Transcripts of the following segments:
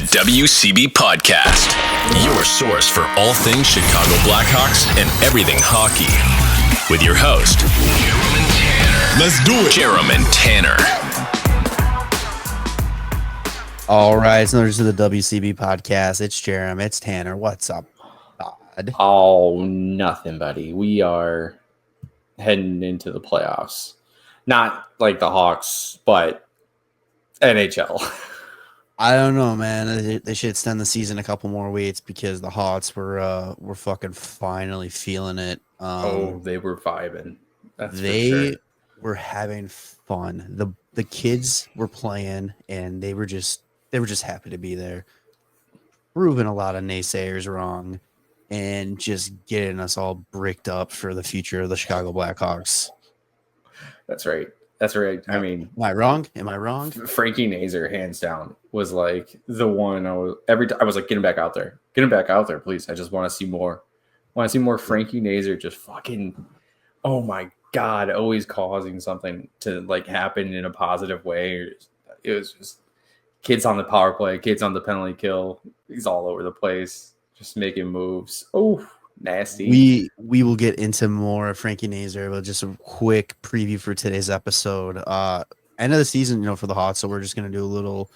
WCB Podcast, your source for all things Chicago Blackhawks and everything hockey. With your host, Jarom and Tanner. Let's do it. Jarom and Tanner. All right, it's another to the WCB Podcast. It's Jarom, it's Tanner. What's up, bud? Oh, nothing, buddy. We are heading into the playoffs. Not like the Hawks, but NHL. I don't know, man. They should extend the season a couple more weeks because the Hawks were fucking finally feeling it. They were vibing. That's they for sure. were having fun. The kids were playing, and they were just happy to be there, proving a lot of naysayers wrong, and just getting us all bricked up for the future of the Chicago Blackhawks. That's right. I mean, am I wrong? Frankie Nazar, hands down, was like the one. I was like, get him back out there, please. I just want to see more. Frankie Nazar just fucking. Oh my god, always causing something to like happen in a positive way. It was just kids on the power play, kids on the penalty kill. He's all over the place, just making moves. Oh. Nasty. We will get into more of Frankie Nazar, but just a quick preview for today's episode. End of the season, for the Hawks, so we're just gonna do a little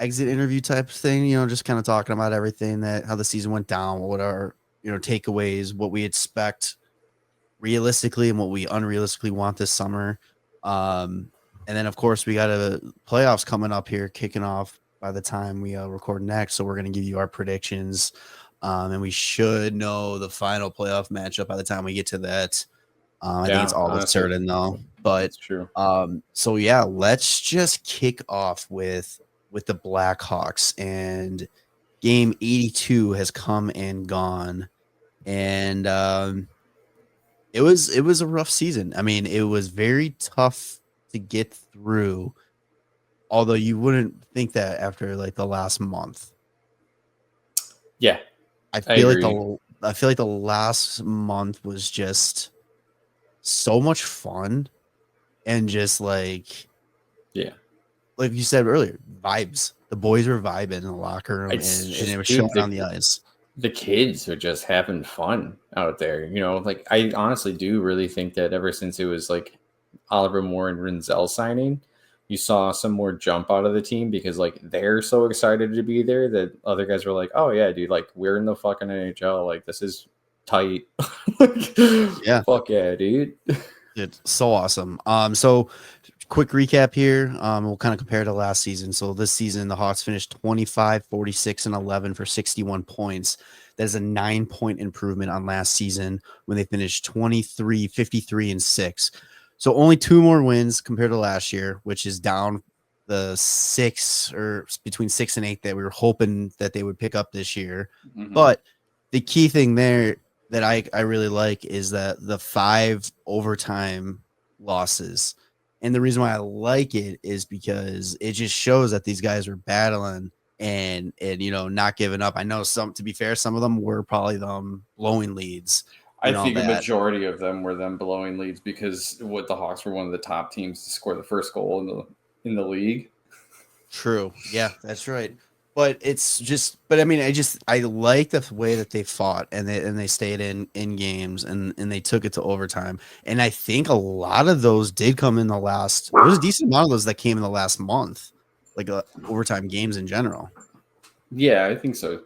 exit interview type of thing, just kind of talking about everything how the season went down, what our takeaways, what we expect realistically and what we unrealistically want this summer. And then of course we got a playoffs coming up here, kicking off by the time we record next. So we're going to give you our predictions. And we should know the final playoff matchup by the time we get to that. I think it's all but certain though. But it's true. So yeah, let's just kick off with the Blackhawks, and game 82 has come and gone. And it was a rough season. I mean, it was very tough to get through. Although you wouldn't think that after like the last month. Yeah. I feel like the last month was just so much fun and just like, yeah, like you said earlier, vibes. The boys were vibing in the locker room, and it was showing on the ice. The kids are just having fun out there. Like I honestly do really think that ever since it was like Oliver Moore and Rinzel signing, you saw some more jump out of the team because like they're so excited to be there that other guys were like, oh yeah, dude, like we're in the fucking NHL. Like this is tight. Yeah. Fuck yeah, dude. It's so awesome. So quick recap here. We'll kind of compare to last season. So this season, the Hawks finished 25, 46, and 11 for 61 points. That is a 9-point improvement on last season when they finished 23, 53, and 6. So only 2 more wins compared to last year, which is down the 6 or between 6 and 8 that we were hoping that they would pick up this year. Mm-hmm. But the key thing there that I really like is that the 5 overtime losses. And the reason why I like it is because it just shows that these guys are battling and not giving up. I know to be fair, some of them were probably them blowing leads. I think a majority of them were them blowing leads because the Hawks were one of the top teams to score the first goal in the league. True. Yeah, that's right. But I like the way that they fought and they stayed in games and they took it to overtime. And I think a lot of those did come in there was a decent amount of those that came in the last month, like overtime games in general. Yeah, I think so.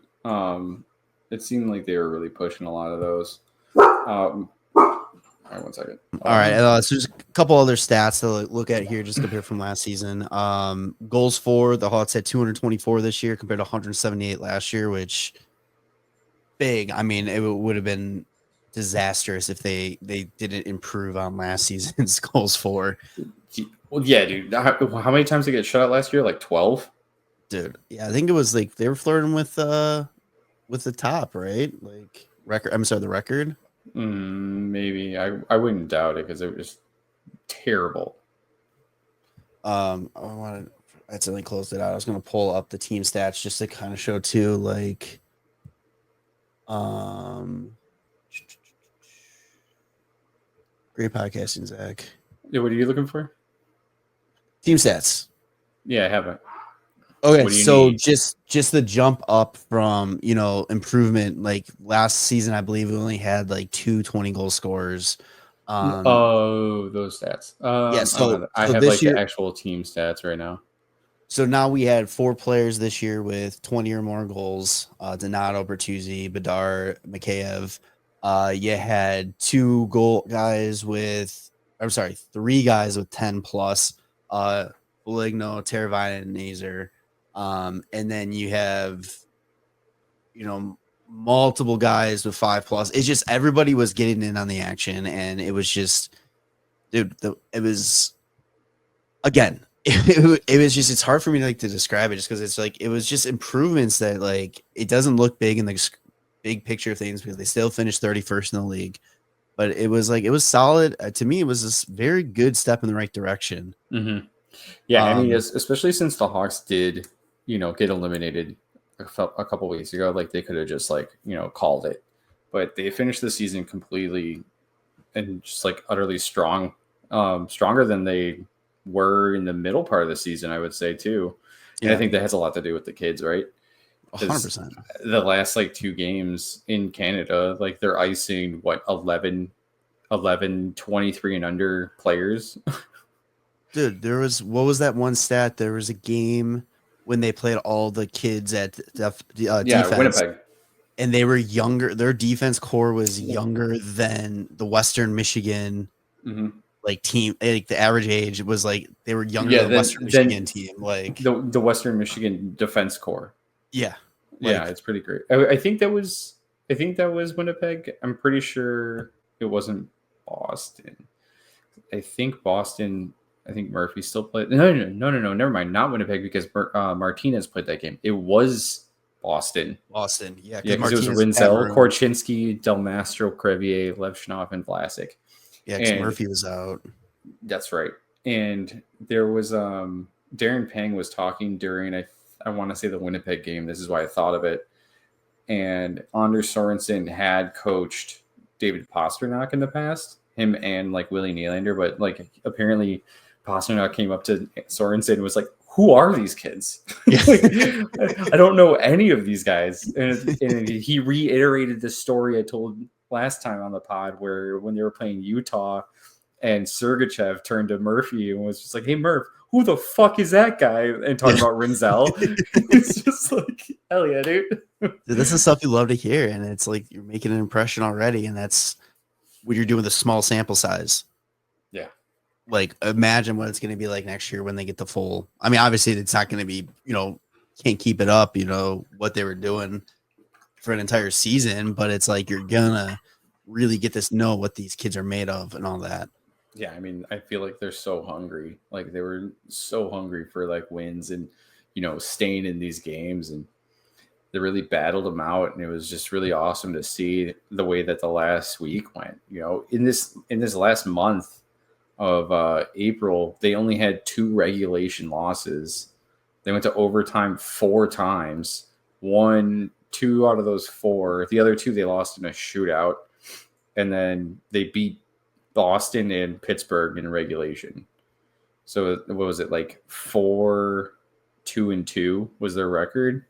It seemed like they were really pushing a lot of those. All right, 1 second. All right, so just a couple other stats to look at here, just compared from last season. Goals for the Hawks had 224 this year compared to 178 last year, which big. I mean, it would have been disastrous if they didn't improve on last season's goals for. Well, yeah, dude. How many times did they get shut out last year? Like 12? Dude, yeah, I think it was like they were flirting with the top, right? Like record. I'm sorry, the record. Maybe I wouldn't doubt it because it was terrible. I accidentally closed it out. I was going to pull up the team stats just to kind of show too, like, great podcasting, Zach. Yeah, what are you looking for? Team stats. Yeah, I have it. Okay, What do you so need? just the jump up from, improvement. Like last season, I believe we only had like 2 20 goal scorers. Um, Oh, those stats. yeah, I don't so have that. I so have this like the year, actual team stats right now. so now we had 4 players this year with 20 or more goals. Donato, Bertuzzi, Bedard, Mikheyev. You had 3 guys with 10 plus. Beligno, Teravainen, and Nazer. And then you have, multiple guys with 5 plus. It's just everybody was getting in on the action, and it was just, dude, it was again. It was just, it's hard for me to describe it just because it's like it was just improvements that, like, it doesn't look big in the big picture of things because they still finished 31st in the league, but it was like it was solid. To me, it was this very good step in the right direction. Mm-hmm. Yeah, I mean, Um, especially since the Hawks did, get eliminated a couple weeks ago, like they could have just like called it, but they finished the season completely and just like utterly strong, stronger than they were in the middle part of the season, I would say too. And I yeah, think that has a lot to do with the kids, right? Because 100%. the last like 2 games in Canada, like they're icing what 11, 23 and under players. Dude, what was that one stat? There was a game when they played all the kids at Yeah, defense, Winnipeg. and they were younger. Their defense core was younger than the Western Michigan Mm-hmm. like team. Like the average age was like they were younger Yeah, than the Western Michigan then team. Like, the Western Michigan Defense Corps. yeah, Yeah, like it's pretty great. I think that was Winnipeg. I'm pretty sure it wasn't Boston. I think Boston. I think Murphy still played. No. Never mind. Not Winnipeg because Martinez played that game. It was Boston. Boston. Yeah, Yeah, because because it was Martinez is that Rinzel, room. Korchinski, Del Mastro, Crevier, Levshunov, and Vlasic. Yeah, because And Murphy was out. that's right. And there was Darren Pang was talking during I want to say the Winnipeg game. This is why I thought of it. And Anders Sorensen had coached David Pasternak in the past, him and like Willie Nylander, but like apparently Pasternak came up to Sorensen and was like, "Who are these kids? Like, I don't know any of these guys." And he reiterated the story I told last time on the pod, where when they were playing Utah, and Sergachev turned to Murphy and was just like, "Hey Murph, who the fuck is that guy?" And talking about Rinzel. It's just like, hell yeah, dude. Dude, this is stuff you love to hear, and it's like you're making an impression already, and that's what you're doing with a small sample size. Yeah. Like, imagine what it's going to be like next year when they get the full. I mean, obviously, it's not going to be, can't keep it up, what they were doing for an entire season, but it's like you're gonna really get to know what these kids are made of and all that. Yeah, I mean, I feel like they're so hungry. Like they were so hungry for like wins and staying in these games, and they really battled them out, and it was just really awesome to see the way that the last week went. In this last month of April, they only had 2 regulation losses. They went to overtime 4 times. Won 2 out of those 4. The other 2 they lost in a shootout, and then they beat Boston and Pittsburgh in regulation. So what was it, like 4-2-2 was their record?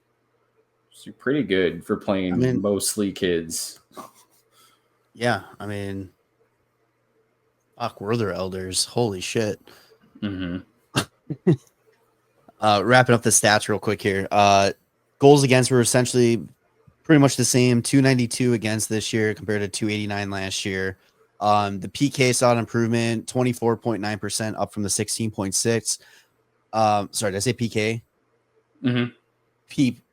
So pretty good for playing mostly kids. Yeah, I mean, fuck, were their elders? Holy shit. Mm-hmm. Wrapping up the stats real quick here. Goals against were essentially pretty much the same. 292 against this year compared to 289 last year. The PK saw an improvement, 24.9% up from the 16.6. Sorry, did I say PK? Mm-hmm.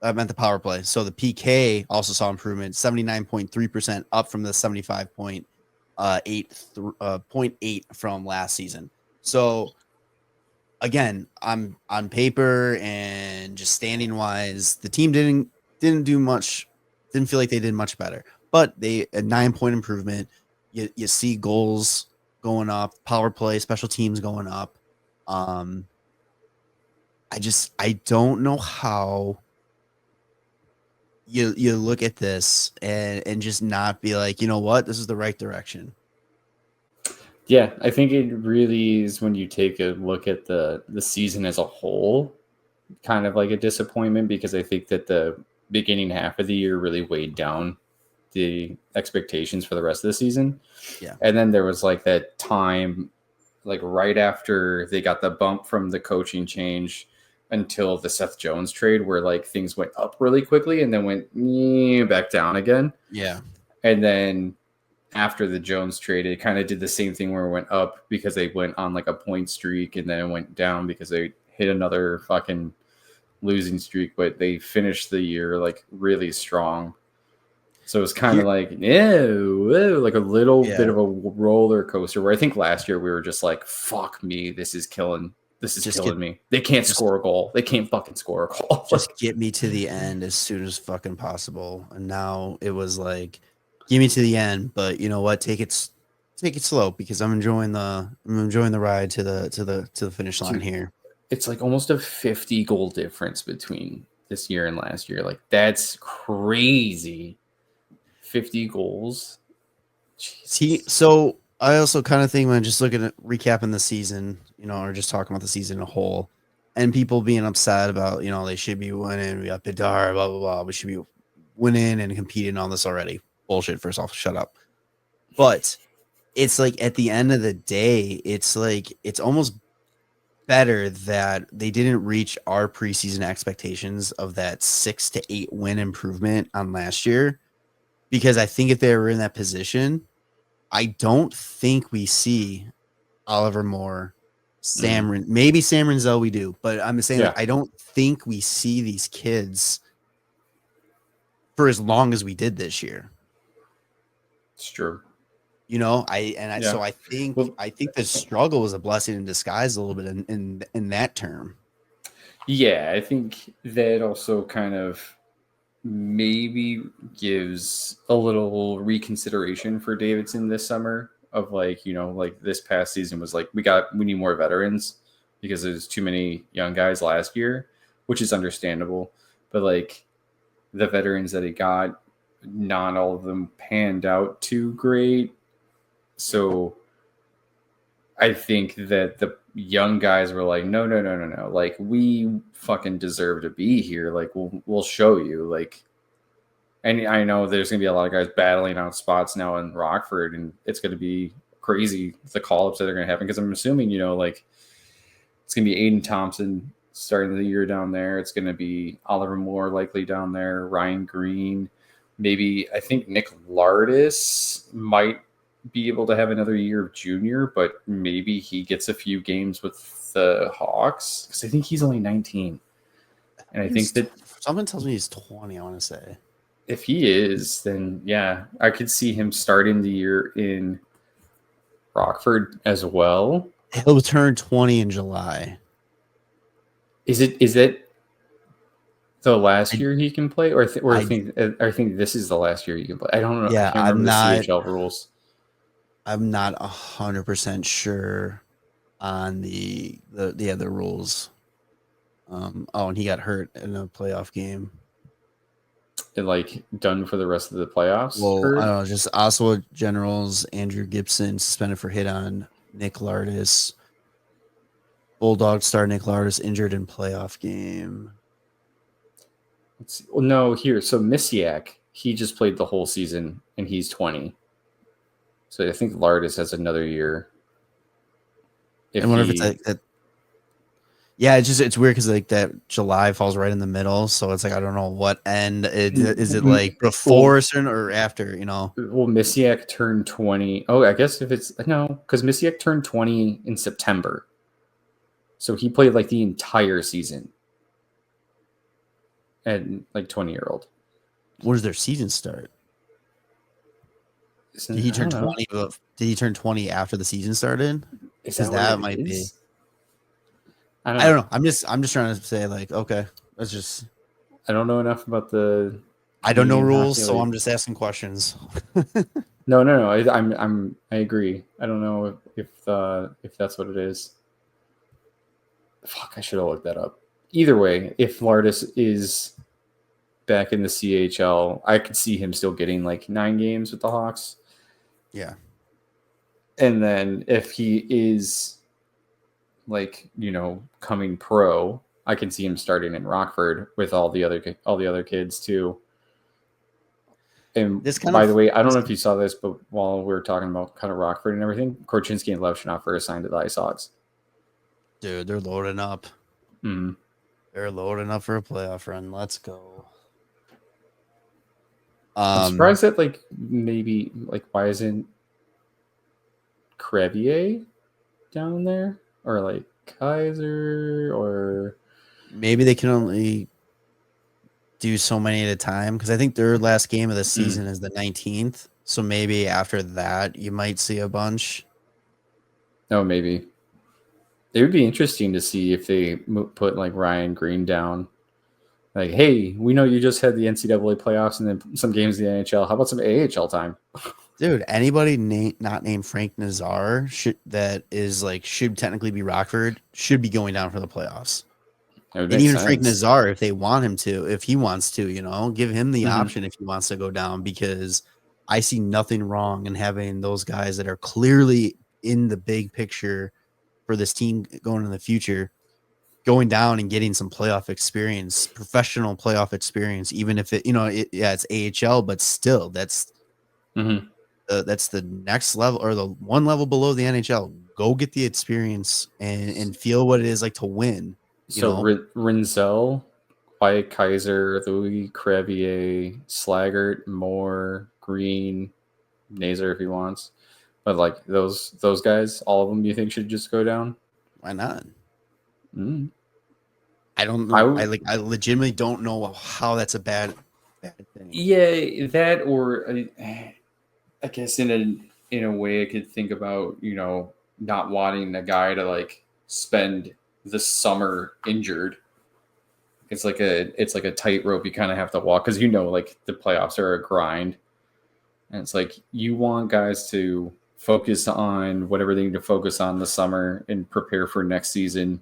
I meant the power play. So the PK also saw improvement, 79.3% up from the 75.8 from last season. So again, I'm on paper and just standing wise, the team didn't do much, didn't feel like they did much better, but a 9-point improvement. You see goals going up, power play, special teams going up. I don't know how you look at this and just not be like, you know what, this is the right direction. Yeah, I think it really is when you take a look at the season as a whole. kind of like a disappointment because I think that the beginning half of the year really weighed down the expectations for the rest of the season. Yeah. And then there was like that time, like right after they got the bump from the coaching change until the Seth Jones trade, where like things went up really quickly and then went back down again. Yeah. And then after the Jones trade, it kind of did the same thing where it went up because they went on like a point streak, and then it went down because they hit another fucking losing streak, but they finished the year like really strong. So it's kind of like, like a little bit of a roller coaster where I think last year we were just like, fuck me, this is killing me. They can't score a goal. They can't fucking score a goal. Just get me to the end as soon as fucking possible. And now it was like, get me to the end, but you know what? Take it slow because I'm enjoying the ride to the finish line here. It's like almost a 50 goal difference between this year and last year. Like that's crazy. 50 goals. So I also kind of think when just looking at recapping the season, or just talking about the season as a whole, and people being upset about, they should be winning. We got Bedard, blah, blah, blah. We should be winning and competing on this already. Bullshit. First off, shut up. But it's like at the end of the day, it's like it's almost better that they didn't reach our preseason expectations of that 6 to 8 win improvement on last year. Because I think if they were in that position, I don't think we see Oliver Moore, maybe Sam Renzel we do, but I'm saying that I don't think we see these kids for as long as we did this year. It's true. So I think the struggle was a blessing in disguise a little bit in that term. Yeah, I think that also kind of maybe gives a little reconsideration for Davidson this summer of like, like this past season was like, we need more veterans because there's too many young guys last year, which is understandable. But like the veterans that he got, not all of them panned out too great. So I think that the young guys were like, no. Like we fucking deserve to be here. Like we'll show you. Like, and I know there's gonna be a lot of guys battling out spots now in Rockford, and it's gonna be crazy the call-ups that are gonna happen because I'm assuming like it's gonna be Aiden Thompson starting the year down there. It's gonna be Oliver Moore likely down there, Ryan Green, maybe I think Nick Lardis might be able to have another year of junior, but maybe he gets a few games with the Hawks because I think he's only 19. And I think that someone tells me he's 20, I want to say. If he is, then yeah, I could see him starting the year in Rockford as well. He'll turn 20 in July. Is that the last year he can play, or I think this is the last year he can play? I don't know. Yeah, I'm not the CHL rules. I'm not 100% sure on the other rules. And he got hurt in a playoff game. And like done for the rest of the playoffs? Well, I don't know. Just Oslo Generals, Andrew Gibson suspended for hit on Nick Lardis. Bulldog star Nick Lardis injured in playoff game. Let's see. Well, no, here. So Misiak, he just played the whole season and he's 20. So I think Lardis has another year. I wonder if it's like that. Yeah, it's weird because like that July falls right in the middle, so it's like I don't know what end is it like before or after, Well, Misiak turned 20. Oh, I guess if it's because Misiak turned 20 in September, so he played like the entire season, and like 20-year-old. When does their season start? Did he turn 20? Did he turn 20 after the season started? Because that might be. I don't know. I'm just trying to say like, okay, let's just. I don't know enough about the. I don't know rules, so I'm just asking questions. No. I agree. I don't know if that's what it is. Fuck, I should have looked that up. Either way, if Lardis is back in the CHL, I could see him still getting like 9 games with the Hawks. Yeah. And then if he is like, coming pro, I can see him starting in Rockford with all the other kids too. And by the way, I don't know if you saw this, but while we were talking about kind of Rockford and everything, Korchinski and Levshunov are assigned to the Ice Hogs. Dude, they're loading up. Mm-hmm. They're loading up for a playoff run. Let's go. I'm surprised that maybe why isn't Crevier down there or Kaiser or maybe they can only do so many at a time because I think their last game of the season is the 19th. So maybe after that you might see a bunch. Oh, maybe. It would be interesting to see if they put Ryan Green down. Hey, we know you just had the NCAA playoffs and then some games in the NHL. How about some AHL time? Dude, anybody not named Frank Nazar should technically be Rockford should be going down for the playoffs. And even Frank Nazar, if he wants to, give him the option if he wants to go down, because I see nothing wrong in having those guys that are clearly in the big picture for this team going in the future, going down and getting some playoff experience, professional playoff experience, even if it's AHL, but still that's the next level or the one level below the NHL. Go get the experience and feel what it is like to win. Rinzel, Wyatt Kaiser, Louis Crevier, Slaggert, Moore, Green, Nazer if he wants. But those guys, all of them, you think should just go down? Why not? I don't know. I legitimately don't know how that's a bad thing. Yeah, that or I guess in a way I could think about not wanting a guy to spend the summer injured. It's like a tightrope you kind of have to walk because the playoffs are a grind, and it's you want guys to focus on whatever they need to focus on the summer and prepare for next season.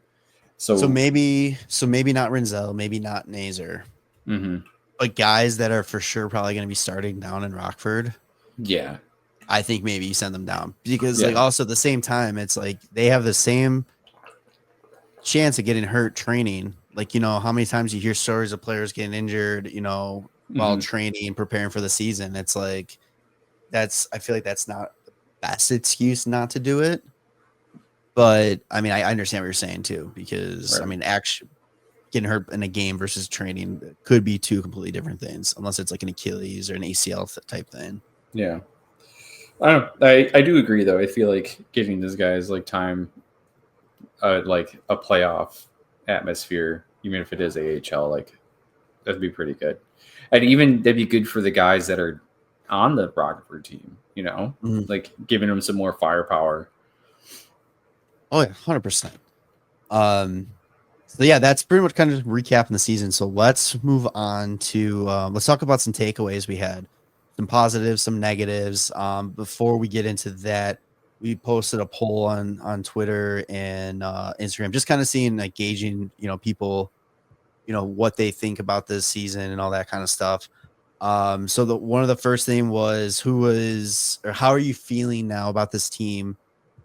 So maybe not Rinzel, maybe not Nazer, but guys that are for sure probably going to be starting down in Rockford. Yeah, I think maybe you send them down because also at the same time, it's they have the same chance of getting hurt training. How many times you hear stories of players getting injured, while training, preparing for the season. It's I feel like that's not the best excuse not to do it. But I mean, I understand what you're saying too, because right. I mean, actually getting hurt in a game versus training could be two completely different things, unless it's an Achilles or an ACL type thing. Yeah. I do agree though. I feel like giving these guys time, a playoff atmosphere, even if it is AHL, that'd be pretty good. And even that'd be good for the guys that are on the Rockford team, giving them some more firepower. Oh yeah, 100%. So yeah, that's pretty much kind of recapping the season. So let's move on to let's talk about some takeaways we had, some positives, some negatives. Before we get into that, we posted a poll on Twitter and Instagram, just kind of seeing gauging people, what they think about this season and all that kind of stuff. So one of the first thing was how are you feeling now about this team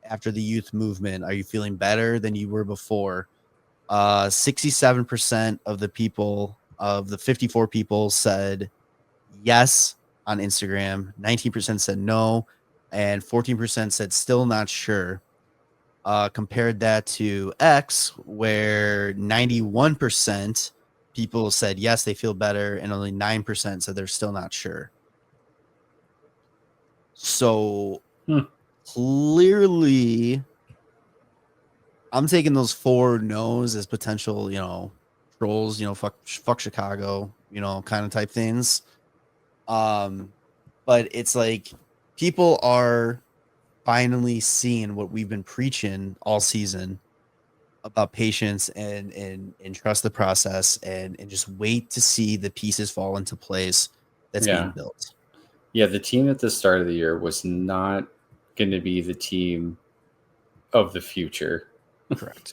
after the youth movement? Are you feeling better than you were before? 67% of the people of the 54 people said yes on Instagram, 19% said no, and 14% said still not sure. Compared that to X, where 91% people said yes, they feel better, and only 9% said they're still not sure. So clearly, I'm taking those 4 no's as potential, trolls, fuck Chicago, kind of type things. But it's people are finally seeing what we've been preaching all season about patience and trust the process and just wait to see the pieces fall into place that's being built. Yeah, the team at the start of the year was not going to be the team of the future. Correct.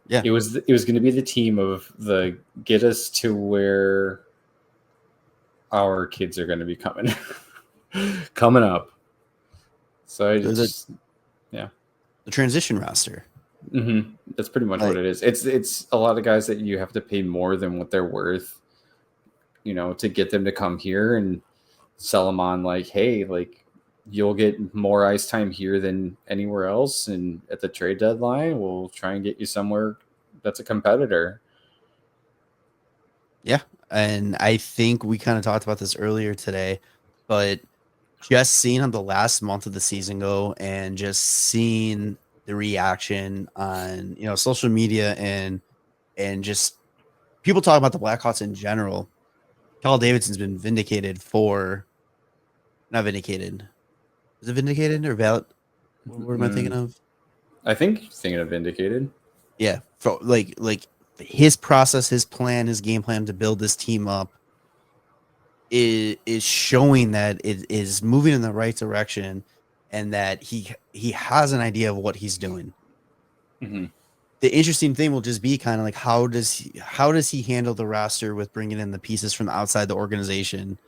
Yeah, it was going to be the team of the get us to where our kids are going to be coming up. So the transition roster. That's pretty much what it is. It's a lot of guys that you have to pay more than what they're worth, to get them to come here and sell them on like, hey, like you'll get more ice time here than anywhere else. And at the trade deadline, we'll try and get you somewhere that's a competitor. Yeah. And I think we kind of talked about this earlier today, but just seeing how the last month of the season go and just seeing the reaction on, social media and just people talking about the Blackhawks in general. Kyle Davidson's been not vindicated. Is it vindicated or valid? What am I thinking of? I think you're thinking of vindicated. Yeah. For like his process, his plan, his game plan to build this team up is showing that it is moving in the right direction and that he has an idea of what he's doing. The interesting thing will just be kind of like how does he handle the roster with bringing in the pieces from outside the organization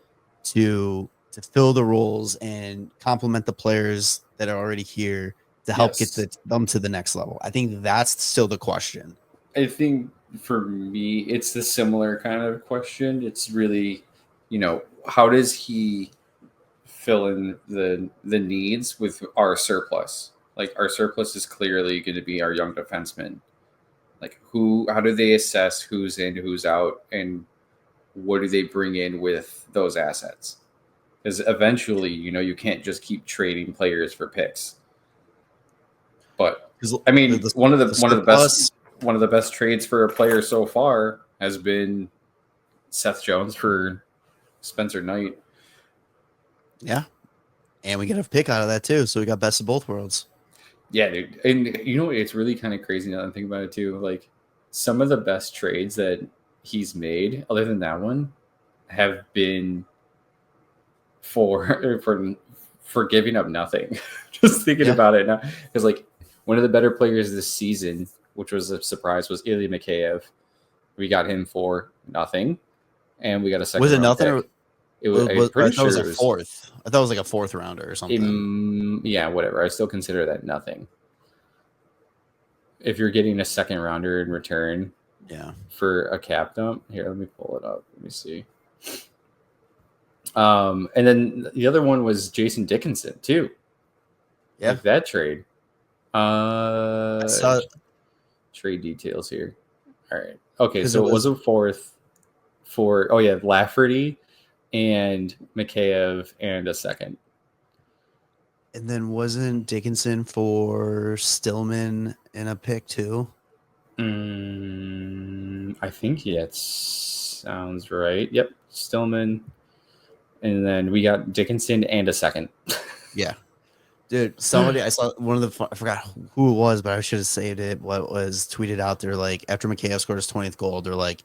to fill the roles and complement the players that are already here to help get them to the next level. I think that's still the question. I think for me, it's the similar kind of question. It's really, how does he fill in the needs with our surplus? Like our surplus is clearly going to be our young defensemen. Like how do they assess who's in, who's out, and what do they bring in with those assets? Because eventually, you can't just keep trading players for picks. But I mean, one of the best trades for a player so far has been Seth Jones for Spencer Knight. Yeah. And we get a pick out of that too. So we got best of both worlds. Yeah, dude. And it's really kind of crazy now that I'm thinking about it too. Like some of the best trades that he's made, other than that one, have been for giving up nothing. Just thinking about it now. Because like one of the better players this season, which was a surprise, was Ilya Mikheyev. We got him for nothing. And we got a second. Was it nothing? It was, I thought it was a fourth. I thought it was like a fourth rounder or something. Yeah, whatever. I still consider that nothing. If you're getting a second rounder in return, for a cap dump, here, let me pull it up. Let me see. And then the other one was Jason Dickinson too. Yeah, like that trade. I saw trade details here. All right. Okay, so it was a fourth for Lafferty and Mikheyev and a second. And then wasn't Dickinson for Stillman in a pick too? I think that sounds right. Yep, Stillman. And then we got Dickinson and a second. Yeah. Dude, I saw one of I forgot who it was, but I should have saved it. What was tweeted out there, like after Mikheyev scored his 20th goal, they're like,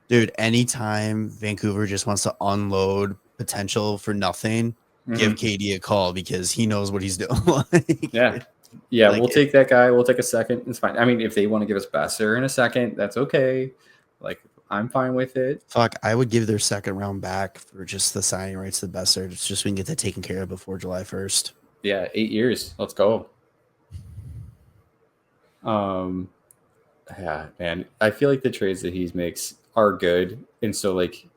dude, anytime Vancouver just wants to unload potential for nothing, give KD a call because he knows what he's doing. We'll take that guy. We'll take a second. It's fine. I mean, if they want to give us Besser in a second, that's okay. Like, I'm fine with it. Fuck, I would give their second round back for just the signing rights to Besser. It's just so we can get that taken care of before July 1st. Yeah, 8 years. Let's go. Yeah, man. I feel like the trades that he makes are good. And so, like,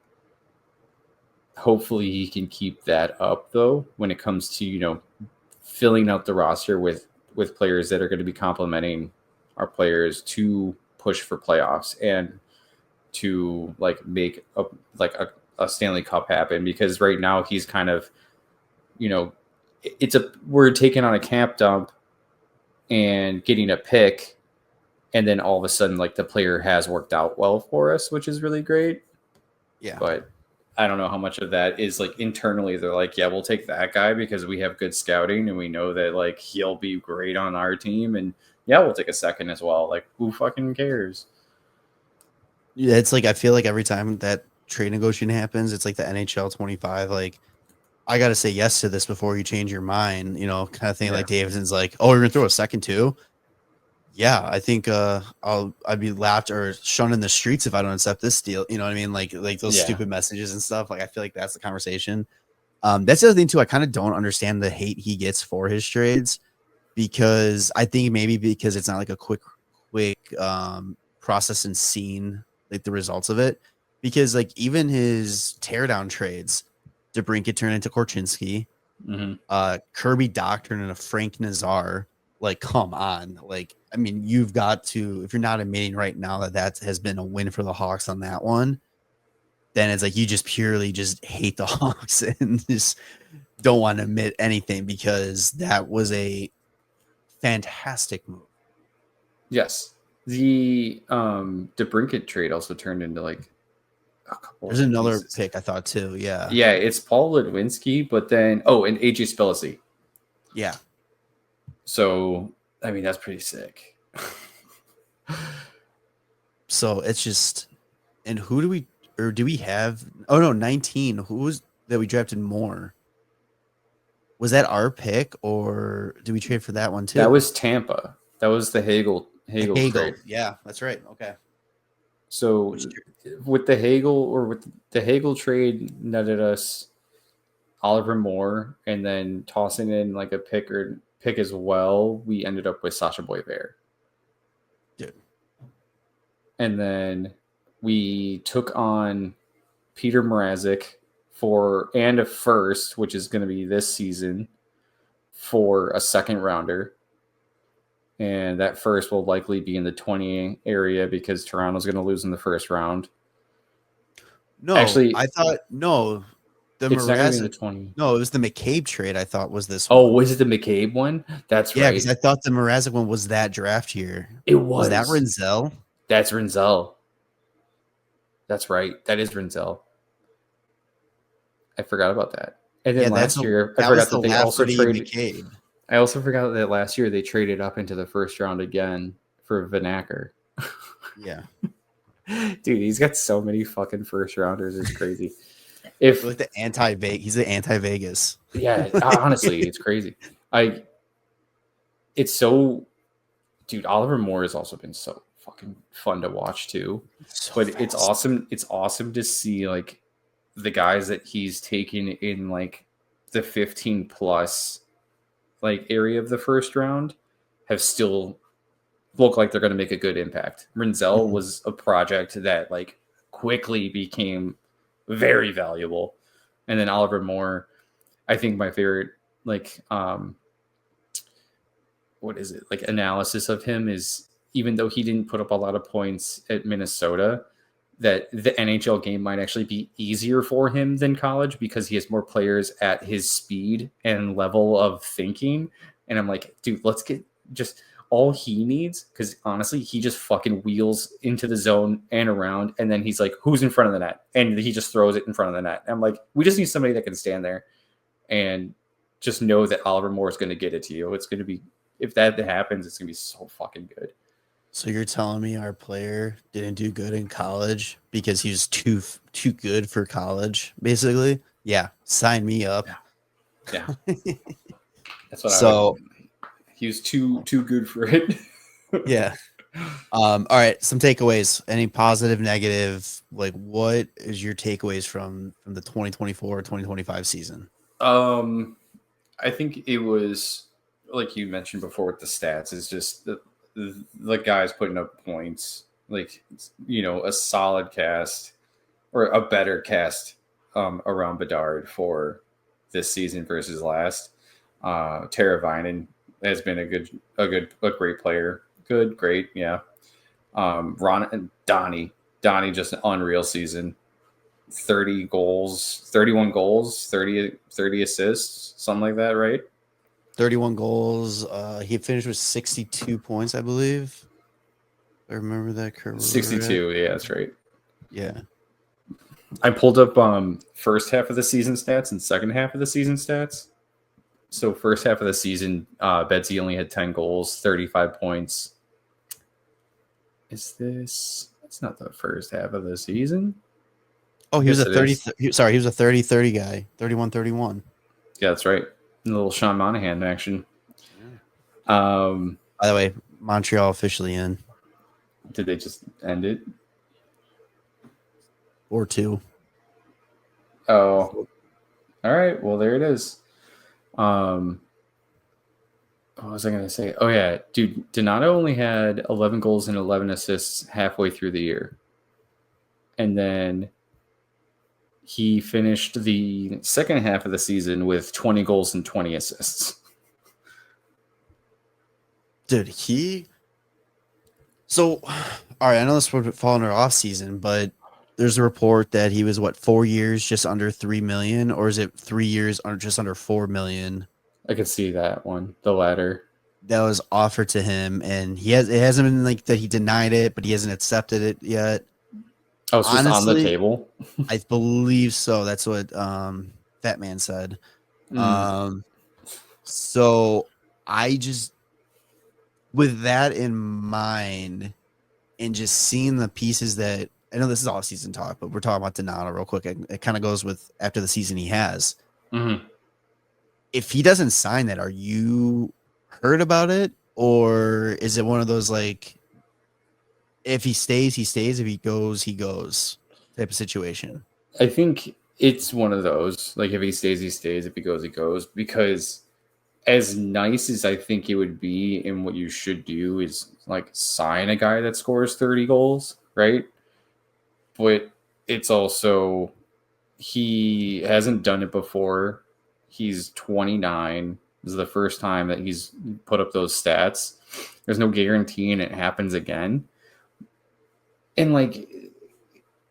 hopefully he can keep that up, though, when it comes to, filling out the roster with players that are going to be complementing our players to push for playoffs and to, like, make a Stanley Cup happen. Because right now he's kind of, we're taking on a camp dump and getting a pick, and then all of a sudden, like, the player has worked out well for us, which is really great. Yeah. But I don't know how much of that is, like, internally they're like, yeah, we'll take that guy because we have good scouting and we know that, like, he'll be great on our team, and we'll take a second as well. Like, who fucking cares? Yeah, it's like I feel like every time that trade negotiation happens, it's like the NHL 25, like, I got to say yes to this before you change your mind, kind of thing. Yeah. Like Davidson's like, oh, you're going to throw a second too? Yeah, I think I'd be laughed or shunned in the streets if I don't accept this deal. You know what I mean? Like those stupid messages and stuff. Like, I feel like that's the conversation. That's the other thing too. I kind of don't understand the hate he gets for his trades, because I think maybe because it's not like a quick quick process and seen like the results of it, because like even his teardown trades, DeBrincat turned into Korchinski, Kirby Doc turned into Frank Nazar. Like, come on. Like, I mean, you've got to, if you're not admitting right now that has been a win for the Hawks on that one, then it's like you just purely just hate the Hawks and just don't want to admit anything, because that was a fantastic move. Yes. The DeBrincat trade also turned into like a couple There's of another pieces. pick I thought too. Yeah. Yeah, it's Paul Ludwinski, but then and AJ Spillicy. Yeah. So I mean that's pretty sick. So it's just, and who do we have? Oh no, 19. Who was that we drafted more? Was that our pick, or did we trade for that one too? That was Tampa. That was the Hagel trade. Yeah, that's right. Okay. So with the Hagel trade netted us Oliver Moore, and then tossing in like a pick as well, we ended up with Sasha Boisvert. Dude. And then we took on Peter Mrazek and a first, which is going to be this season, for a second rounder. And that first will likely be in the 20 area because Toronto's going to lose in the first round. No, actually, I thought no. It's not going to be in the 20. No, it was the McCabe trade. I thought was this. Oh, was it the McCabe one? That's right. Yeah, because I thought the Mrazek one was that draft year. It was. Was that Renzel? That's Renzel. That's right. That is Renzel. I forgot about that. And then last year, I forgot that they also traded McCabe. I also forgot that last year they traded up into the first round again for Vanacker. Yeah. Dude, he's got so many fucking first rounders. It's crazy. He's the anti-Vegas. Yeah, honestly, it's crazy. It's so, dude, Oliver Moore has also been so fucking fun to watch too. It's awesome. It's awesome to see like the guys that he's taken in like the 15 plus like area of the first round have still look like they're going to make a good impact. Renzel was a project that like quickly became very valuable. And then Oliver Moore, I think my favorite like what is it? Like analysis of him is, even though he didn't put up a lot of points at Minnesota, that the NHL game might actually be easier for him than college because he has more players at his speed and level of thinking. And I'm like, dude, let's get just all he needs, because honestly, he just fucking wheels into the zone and around, and then he's like, who's in front of the net? And he just throws it in front of the net. And I'm like, we just need somebody that can stand there and just know that Oliver Moore is going to get it to you. It's going to be, if that happens, it's going to be so fucking good. So you're telling me our player didn't do good in college because he was too good for college, basically? Yeah, sign me up. Yeah. That's what I would. He was too good for it. Yeah. All right, some takeaways. Any positive, negative? Like, what is your takeaways from the 2024-2025 season? I think it was, like you mentioned before with the stats, is just the guys putting up points, like, you know, a solid cast or a better cast around Bedard for this season versus last. Tara Vinen has been a great player. Great, yeah. Ron and Donnie just an unreal season. 30 goals, 31 goals, 30 assists, something like that, right? 31 goals. He finished with 62 points, I believe. I remember that correctly. 62, yeah, that's right. Yeah. I pulled up first half of the season stats and second half of the season stats. So first half of the season, Betsy only had 10 goals, 35 points. It's not the first half of the season. Oh, he was a 30-30 guy. 31-31. Yeah, that's right. A little Sean Monahan action. Yeah. By the way, Montreal officially in. Did they just end it? Or two. Oh. All right. Well, there it is. What was I going to say? Oh, yeah. Dude, Donato only had 11 goals and 11 assists halfway through the year. And then he finished the second half of the season with 20 goals and 20 assists. Dude, So, all right, I know this would fall in our off season, but there's a report that he was 4 years, just under 3 million, or is it 3 years or just under 4 million? I could see that one, the latter. That was offered to him, and it hasn't been like that he denied it, but he hasn't accepted it yet. Oh, so it's on the table? I believe so. That's what Fat Man said. So I just, with that in mind, and just seeing the pieces that I know this is all season talk, but we're talking about Donato real quick. It kind of goes with after the season he has. Mm-hmm. If he doesn't sign that, are you heard about it, or is it one of those like, if he stays, he stays. If he goes, he goes type of situation? I think it's one of those. Like, if he stays, he stays. If he goes, he goes. Because as nice as I think it would be, and what you should do is like sign a guy that scores 30 goals, right? But it's also, he hasn't done it before. He's 29. This is the first time that he's put up those stats. There's no guaranteeing it happens again. And like,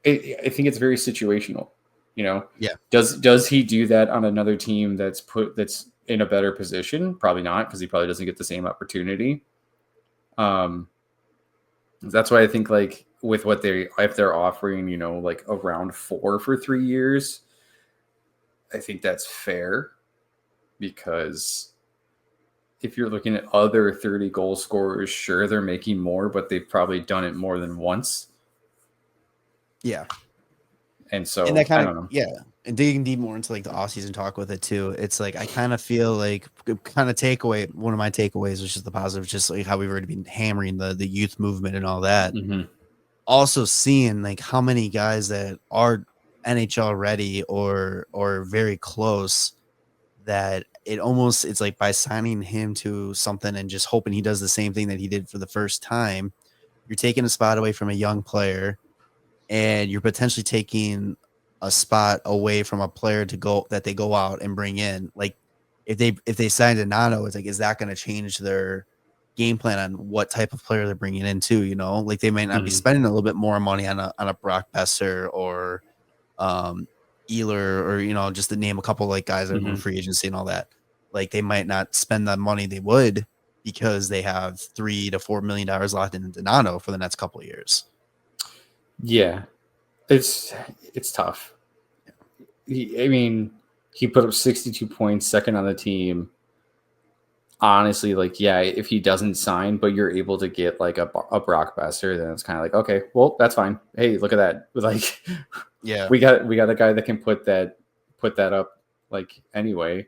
I think it's very situational, you know? Yeah. Does he do that on another team that's in a better position? Probably not, because he probably doesn't get the same opportunity. That's why I think, like, with what if they're offering, you know, like around 4 for 3 years, I think that's fair, because if you're looking at other 30 goal scorers, sure, they're making more, but they've probably done it more than once. Yeah. And so, and that kind I don't know. Yeah. And digging deep more into like the off-season talk with it too, it's like I kind of feel like one of my takeaways was just the positive, just like how we've already been hammering the youth movement and all that. Mm-hmm. Also seeing like how many guys that are NHL ready or very close, that it's like by signing him to something and just hoping he does the same thing that he did for the first time, you're taking a spot away from a young player, and you're potentially taking a spot away from a player that they go out and bring in. Like if they sign Donato, it's like, is that going to change their game plan on what type of player they're bringing in too? You know, like they might not be spending a little bit more money on a Brock Besser or Ealer, or, you know, just to name a couple like guys that are going free agency and all that. Like they might not spend the money they would, because they have $3 to $4 million locked in Donato for the next couple of years. Yeah, it's tough. He put up 62 points, second on the team. Honestly, like, yeah, if he doesn't sign, but you're able to get like a Brock Besser, then it's kind of like, okay, well, that's fine. Hey, look at that. Like, yeah, we got a guy that can put that up, like, anyway,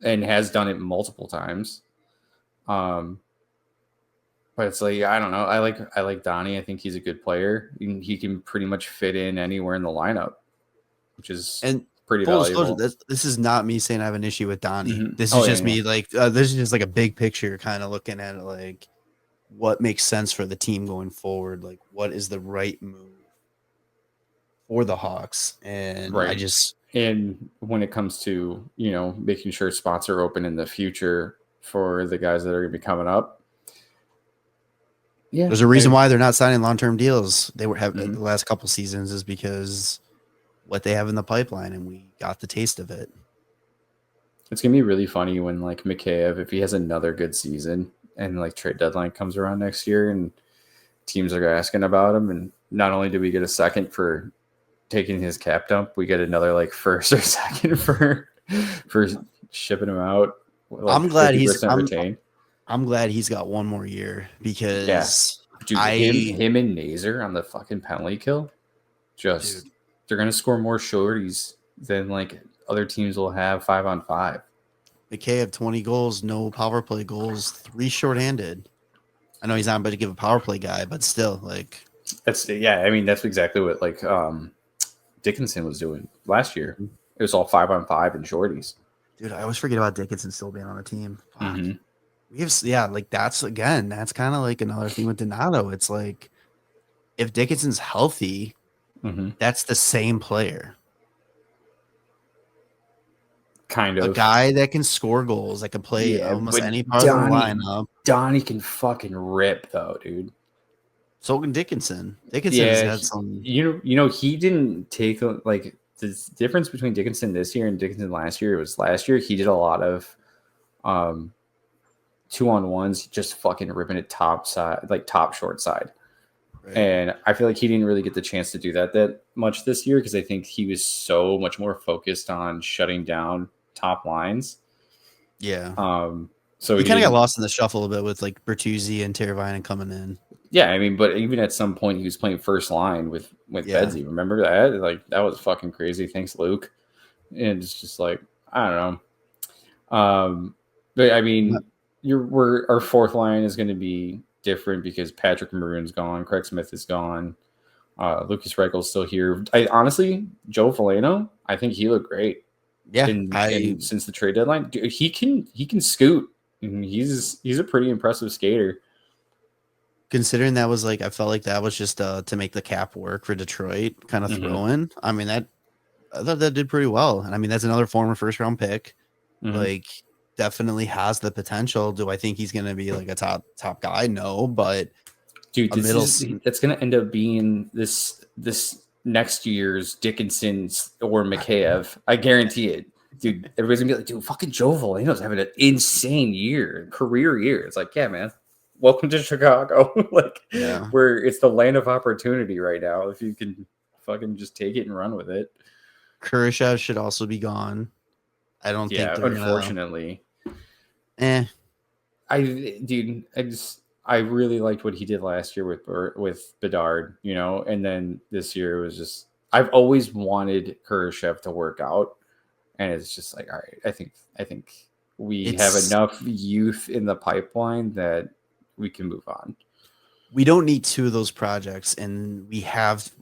and has done it multiple times. But it's like, I don't know. I like Donnie. I think he's a good player. He can pretty much fit in anywhere in the lineup, which is pretty valuable. This is not me saying I have an issue with Donnie. This is just me. Like, this is just like a big picture, kind of looking at it, like what makes sense for the team going forward. Like, what is the right move for the Hawks? And and when it comes to, you know, making sure spots are open in the future for the guys that are going to be coming up. Yeah, there's a reason why they're not signing long-term deals. They were having the last couple seasons, is because what they have in the pipeline, and we got the taste of it. It's gonna be really funny when, like, Mikheyev, if he has another good season and like trade deadline comes around next year and teams are asking about him, and not only do we get a second for taking his cap dump, we get another like first or second for shipping him out. Like, I'm glad retained. I'm glad he's got one more year, because dude, him and Nazer on the fucking penalty kill, they're gonna score more shorties than like other teams will have 5-on-5. Mikheyev 20 goals, no power play goals, 3 shorthanded. I know he's not about to give a power play guy, but still, like, that's exactly what like Dickinson was doing last year. It was all 5-on-5 and shorties. Dude, I always forget about Dickinson still being on the team. that's kind of like another thing with Donato. It's like if Dickinson's healthy, that's the same player. Kind A of guy that can score goals, that can play almost any part of the lineup. Donnie can fucking rip though, dude. So can Dickinson. Dickinson has had some. You know, he didn't take like the difference between Dickinson this year and Dickinson last year was last year he did a lot of 2-on-1s, just fucking ripping it top side, like top short side. Right. And I feel like he didn't really get the chance to do that much this year because I think he was so much more focused on shutting down top lines. Yeah. So he kind of got lost in the shuffle a bit with like Bertuzzi and Teravainen coming in. Yeah, I mean, but even at some point he was playing first line with Bedsy. Remember that? Like that was fucking crazy. Thanks, Luke. And it's just like I don't know. But I mean, our fourth line is going to be different because Patrick Maroon's gone, Craig Smith is gone, Lucas Reichel's still here. Honestly, Joe Veleno, I think he looked great. Yeah, since the trade deadline, dude, he can scoot. He's a pretty impressive skater. Considering that was like, I felt like that was just to make the cap work for Detroit, kind of throw in. I mean, I thought that did pretty well. And I mean, that's another former first round pick. Like, definitely has the potential. Do I think he's going to be like a top guy? No, but dude, that's going to end up being this next year's Dickinson's or Mikheyev. I guarantee it. Dude, everybody's gonna be like, dude, fucking Joe Veleno's having an insane career year. It's like, yeah, man. Welcome to Chicago. Where it's the land of opportunity right now. If you can fucking just take it and run with it. Kurashev should also be gone. I don't think unfortunately. I really liked what he did last year with Bedard, you know, and then this year it was just I've always wanted Kurashev to work out, and it's just like, all right, I think we have enough youth in the pipeline that we can move on. We don't need two of those projects, and we have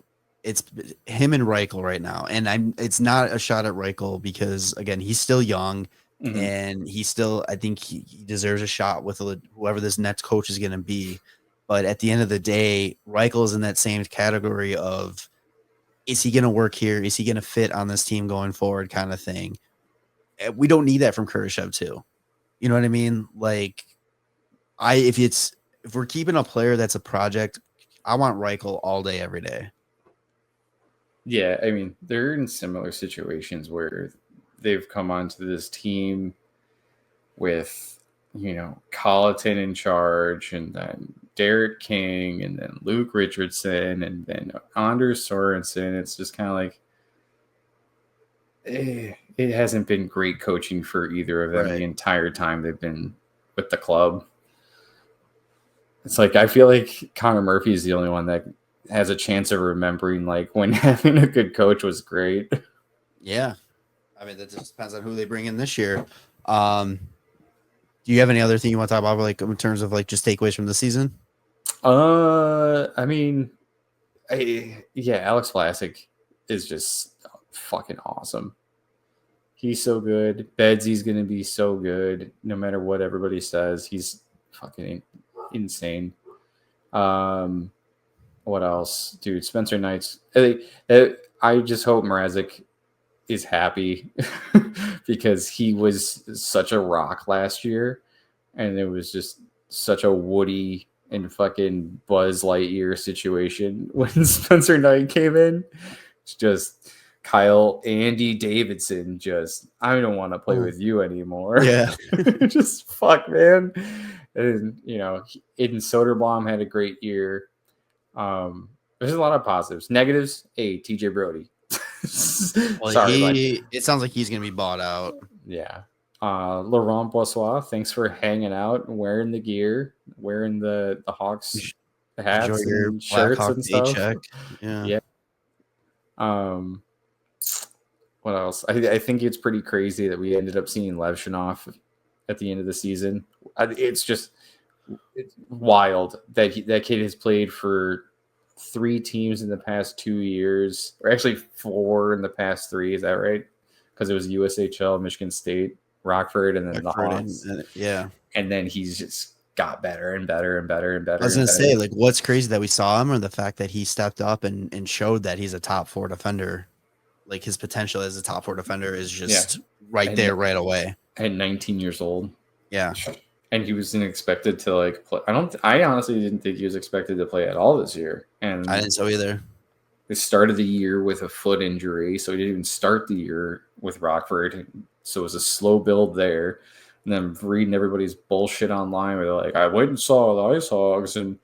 it's him and Reichel right now. And it's not a shot at Reichel because again, he's still young and I think he deserves a shot with whoever this next coach is going to be. But at the end of the day, Reichel is in that same category of, is he going to work here? Is he going to fit on this team going forward kind of thing? We don't need that from Kurashev too. You know what I mean? Like, if we're keeping a player that's a project, I want Reichel all day, every day. Yeah, I mean, they're in similar situations where they've come onto this team with, you know, Colleton in charge, and then Derek King, and then Luke Richardson, and then Anders Sorensen. It's just kind of like, it hasn't been great coaching for either of them the entire time they've been with the club. It's like, I feel like Connor Murphy is the only one that has a chance of remembering like when having a good coach was great. Yeah. I mean, that just depends on who they bring in this year. Do you have any other thing you want to talk about, like in terms of like just takeaways from the season? I mean, Alex Vlasic is just fucking awesome. He's so good. Bedsy's going to be so good no matter what everybody says. He's fucking insane. What else? Dude, Spencer Knight's... I just hope Mrazek is happy because he was such a rock last year, and it was just such a Woody and fucking Buzz Lightyear situation when Spencer Knight came in. It's just Andy Davidson just, I don't want to play with you anymore. Yeah. Just fuck, man. And, you know, Aiden Soderblom had a great year. There's a lot of positives. Negatives, TJ Brody. Well, sorry, it sounds like he's going to be bought out. Yeah. Laurent Boissois, thanks for hanging out and wearing the gear, wearing the Hawks hats and shirts and stuff. Paycheck. Yeah. What else? I think it's pretty crazy that we ended up seeing Levshunov at the end of the season. It's wild that that kid has played for 3 teams in the past 2 years, or actually 4 in the past 3. Is that right? Because it was USHL, Michigan State. Rockford, and then the Rockford Hawks. yeah. And then he's just got better and better and better and better. I was going to say, like, what's crazy that we saw him, or the fact that he stepped up and showed that he's a top 4 defender. Like, his potential as a top 4 defender is just right there right away. At 19 years old. Yeah. And he wasn't expected to like play. I honestly didn't think he was expected to play at all this year. And I didn't so either. They started the year with a foot injury, so he didn't even start the year with Rockford. So it was a slow build there. And then reading everybody's bullshit online, where they're like, I went and saw the Ice Hogs, and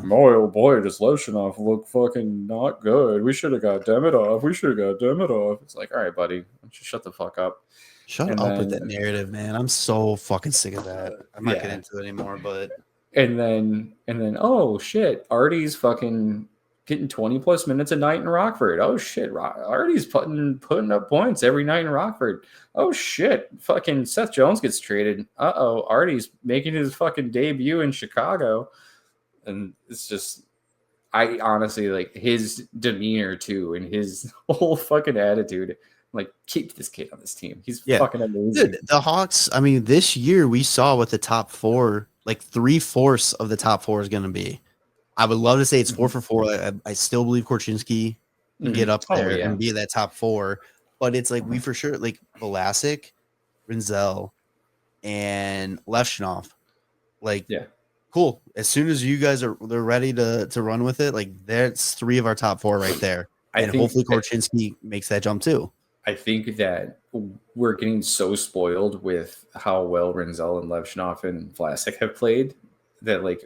boy, oh boy, does Levshunov look fucking not good. We should have got Demidov. It's like, all right, buddy, why don't you shut the fuck up? Shut up with that narrative, man. I'm so fucking sick of that. I'm not getting into it anymore, but and then oh shit, Artie's fucking getting 20 plus minutes a night in Rockford. Oh shit, Artie's putting up points every night in Rockford. Oh shit, fucking Seth Jones gets traded. Artie's making his fucking debut in Chicago. And it's just, I honestly like his demeanor too, and his whole fucking attitude. Like, keep this kid on this team. He's fucking amazing. Dude, the Hawks, I mean, this year we saw what the top 4, like 3/4 of the top 4 is going to be. I would love to say it's 4 for 4. I still believe Korchinski can get up there and be that top 4. But it's like we for sure, like Vlasic, Rinzel, and Levshunov. Like, cool. As soon as you guys they're ready to run with it, like that's 3 of our top 4 right there. And hopefully Korchinski makes that jump too. I think that we're getting so spoiled with how well Rinzel and Levshunov and Vlasic have played that like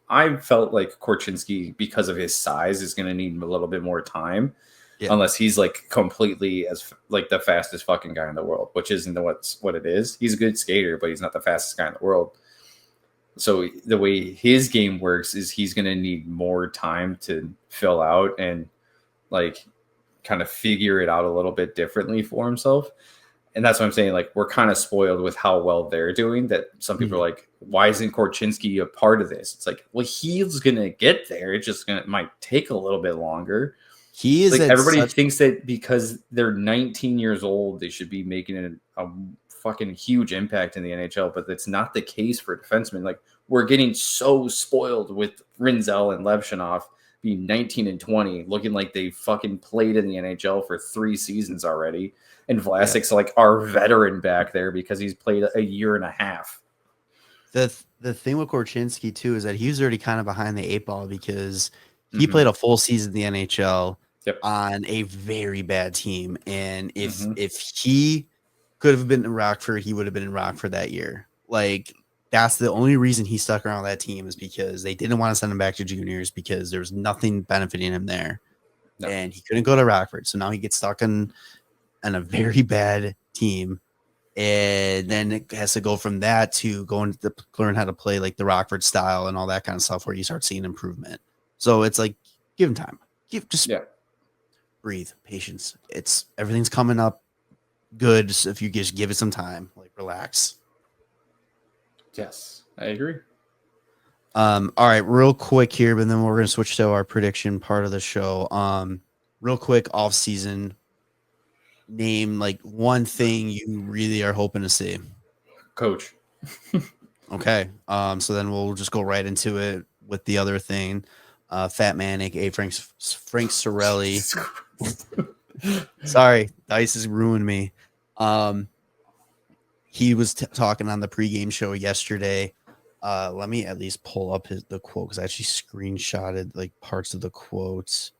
I felt like Korchinski, because of his size, is going to need a little bit more time, unless he's like completely as like the fastest fucking guy in the world, which isn't what it is. He's a good skater, but he's not the fastest guy in the world. So the way his game works is he's going to need more time to fill out and like kind of figure it out a little bit differently for himself. And that's what I'm saying. Like, we're kind of spoiled with how well they're doing, that some people are like, why isn't Korchinski a part of this? It's like, well, he's going to get there. It's just might take a little bit longer. He is like, everybody thinks that because they're 19 years old, they should be making a fucking huge impact in the NHL, but that's not the case for defensemen. Like, we're getting so spoiled with Rinzel and Levshunov being 19 and 20, looking like they fucking played in the NHL for 3 seasons already. And Vlasic's like our veteran back there because he's played a year and a half. The thing with Korchinski too is that he was already kind of behind the 8 ball because he played a full season in the NHL on a very bad team. And if he could have been in Rockford, he would have been in Rockford that year. Like, that's the only reason he stuck around that team, is because they didn't want to send him back to juniors because there was nothing benefiting him there. No. And he couldn't go to Rockford. So now he gets stuck on a very bad team. And then it has to go from that to going to learn how to play like the Rockford style and all that kind of stuff, where you start seeing improvement. So it's like, give him time. Breathe, patience. Everything's coming up good. So if you just give it some time, like, relax. Yes, I agree. All right, real quick here, but then we're going to switch to our prediction part of the show. Real quick, off season, name like one thing you really are hoping to see. Coach. Okay. So then we'll just go right into it with the other thing. Fat Man, aka Frank Sorelli. Sorry, Dice has ruined me. He was talking on the pregame show yesterday. Let me at least pull up the quote, because I actually screenshotted like parts of the quotes.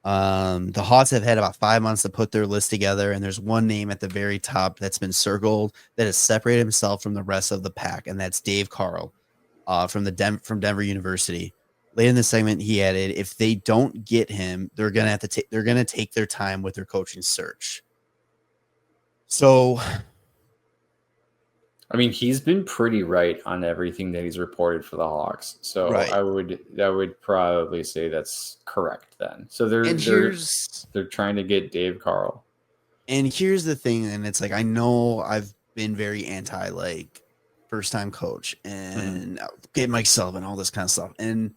The Hawks have had about 5 months to put their list together, and there's one name at the very top that's been circled that has separated himself from the rest of the pack, and that's Dave Carl, from Denver University. Later in the segment, he added, "If they don't get him, they're gonna take their time with their coaching search." So, I mean, he's been pretty right on everything that he's reported for the Hawks. So right. I would probably say that's correct then. So they're trying to get Dave Carl. And here's the thing, and it's like, I know I've been very anti like first time coach and get Mike Sullivan, all this kind of stuff. And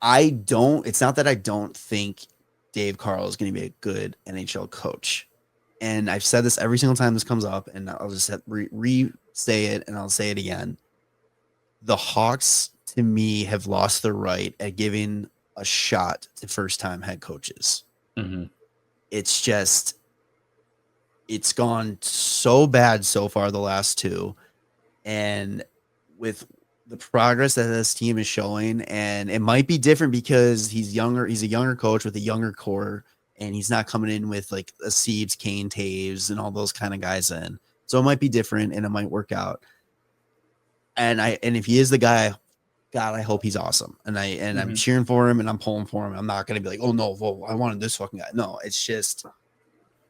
it's not that I don't think Dave Carl is going to be a good NHL coach. and I've said this every single time this comes up, and I'll just re-say it, and I'll say it again. The Hawks, to me, have lost the right at giving a shot to first-time head coaches. Mm-hmm. It's just, it's gone so bad so far the last two, and with the progress that this team is showing, and it might be different because he's younger. He's a younger coach with a younger core, and he's not coming in with like a Siebes, Kane, Taves, and all those kind of guys in. So it might be different, and it might work out. And if he is the guy, God, I hope he's awesome. And I'm cheering for him, and I'm pulling for him. I'm not gonna be like, oh no, whoa, I wanted this fucking guy. No, it's just,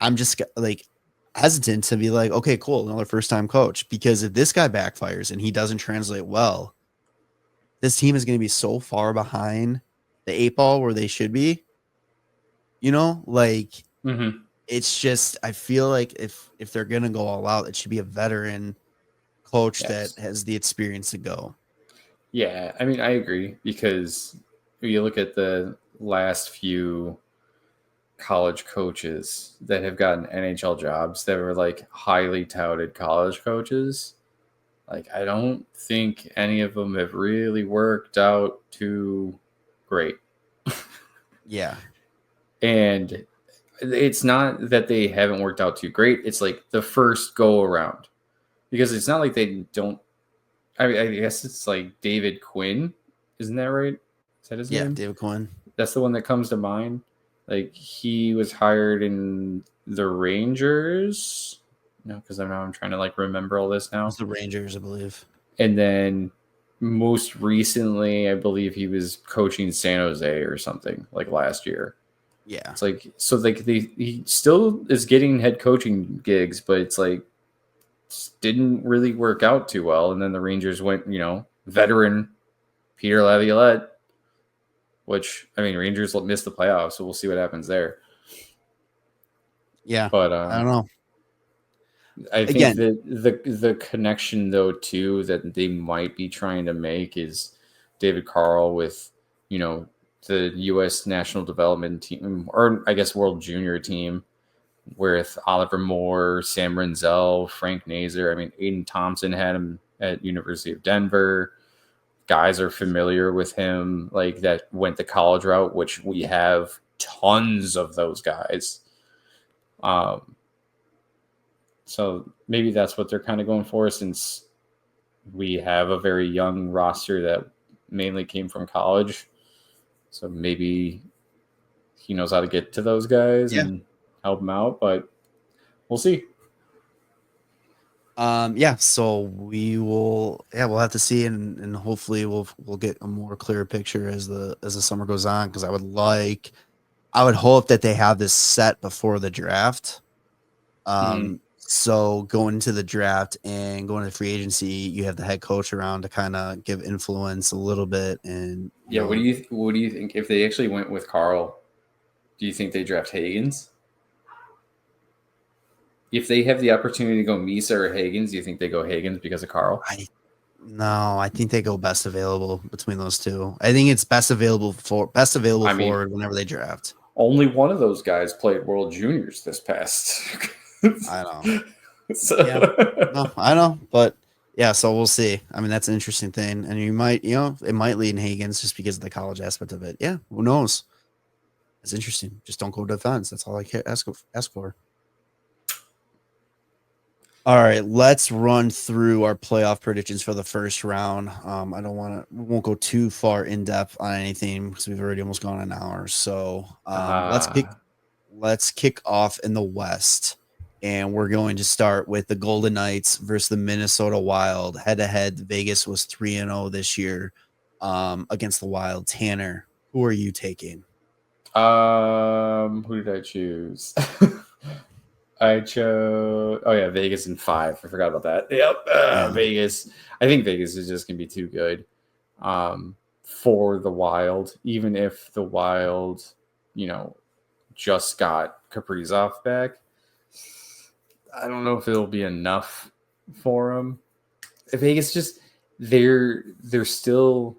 I'm just like hesitant to be like, okay, cool, another first time coach. Because if this guy backfires and he doesn't translate well, this team is going to be so far behind the 8 ball where they should be. Like it's just, I feel like if they're going to go all out, it should be a veteran coach that has the experience to go. Yeah, I mean, I agree, because if you look at the last few college coaches that have gotten NHL jobs that were like highly touted college coaches, like I don't think any of them have really worked out too great. Yeah. And it's not that they haven't worked out too great. It's like the first go around, because it's not like they don't. I mean, I guess it's like David Quinn. Isn't that right? Is that his name? Yeah, David Quinn. That's the one that comes to mind. Like he was hired in the Rangers. No, because I'm trying to like remember all this now. It's the Rangers, I believe. And then most recently, I believe he was coaching San Jose or something like last year. Yeah. It's like, so like he still is getting head coaching gigs, but it's like didn't really work out too well. And then the Rangers went, veteran Peter Laviolette, which, I mean, Rangers missed the playoffs, so we'll see what happens there. Yeah. But I don't know. I think that the connection, though, too, that they might be trying to make is David Carl with, the U.S. National Development Team, or I guess World Junior Team, with Oliver Moore, Sam Renzel, Frank Nazer. I mean, Aiden Thompson had him at University of Denver. Guys are familiar with him, like that went the college route, which we have tons of those guys. So maybe that's what they're kind of going for, since we have a very young roster that mainly came from college. So maybe he knows how to get to those guys and help them out, but we'll see. So we'll have to see, and hopefully we'll get a more clear picture as the summer goes on, because I would hope that they have this set before the draft. So going into the draft and going to free agency, you have the head coach around to kind of give influence a little bit. And what do you think if they actually went with Carl? Do you think they draft Higgins? If they have the opportunity to go Misa or Higgins, do you think they go Higgins because of Carl? No, I think they go best available between those two. I think it's best available forward whenever they draft. Only one of those guys played World Juniors this past. I know. No, I know, but yeah, so we'll see. I mean, that's an interesting thing, and it might lead in Higgins just because of the college aspect of it. Yeah, who knows? It's interesting. Just don't go defense. That's all I can ask for. All right, let's run through our playoff predictions for the first round. We won't go too far in depth on anything because we've already almost gone an hour. So let's kick off in the West, and we're going to start with the Golden Knights versus the Minnesota Wild. Head to head, Vegas was 3-0 this year against the Wild. Tanner, who are you taking? Who did I choose? I chose. Oh yeah, Vegas in 5. I forgot about that. Yep, Vegas. I think Vegas is just gonna be too good for the Wild. Even if the Wild, just got Kaprizov back, I don't know if it'll be enough for them. Vegas just they're still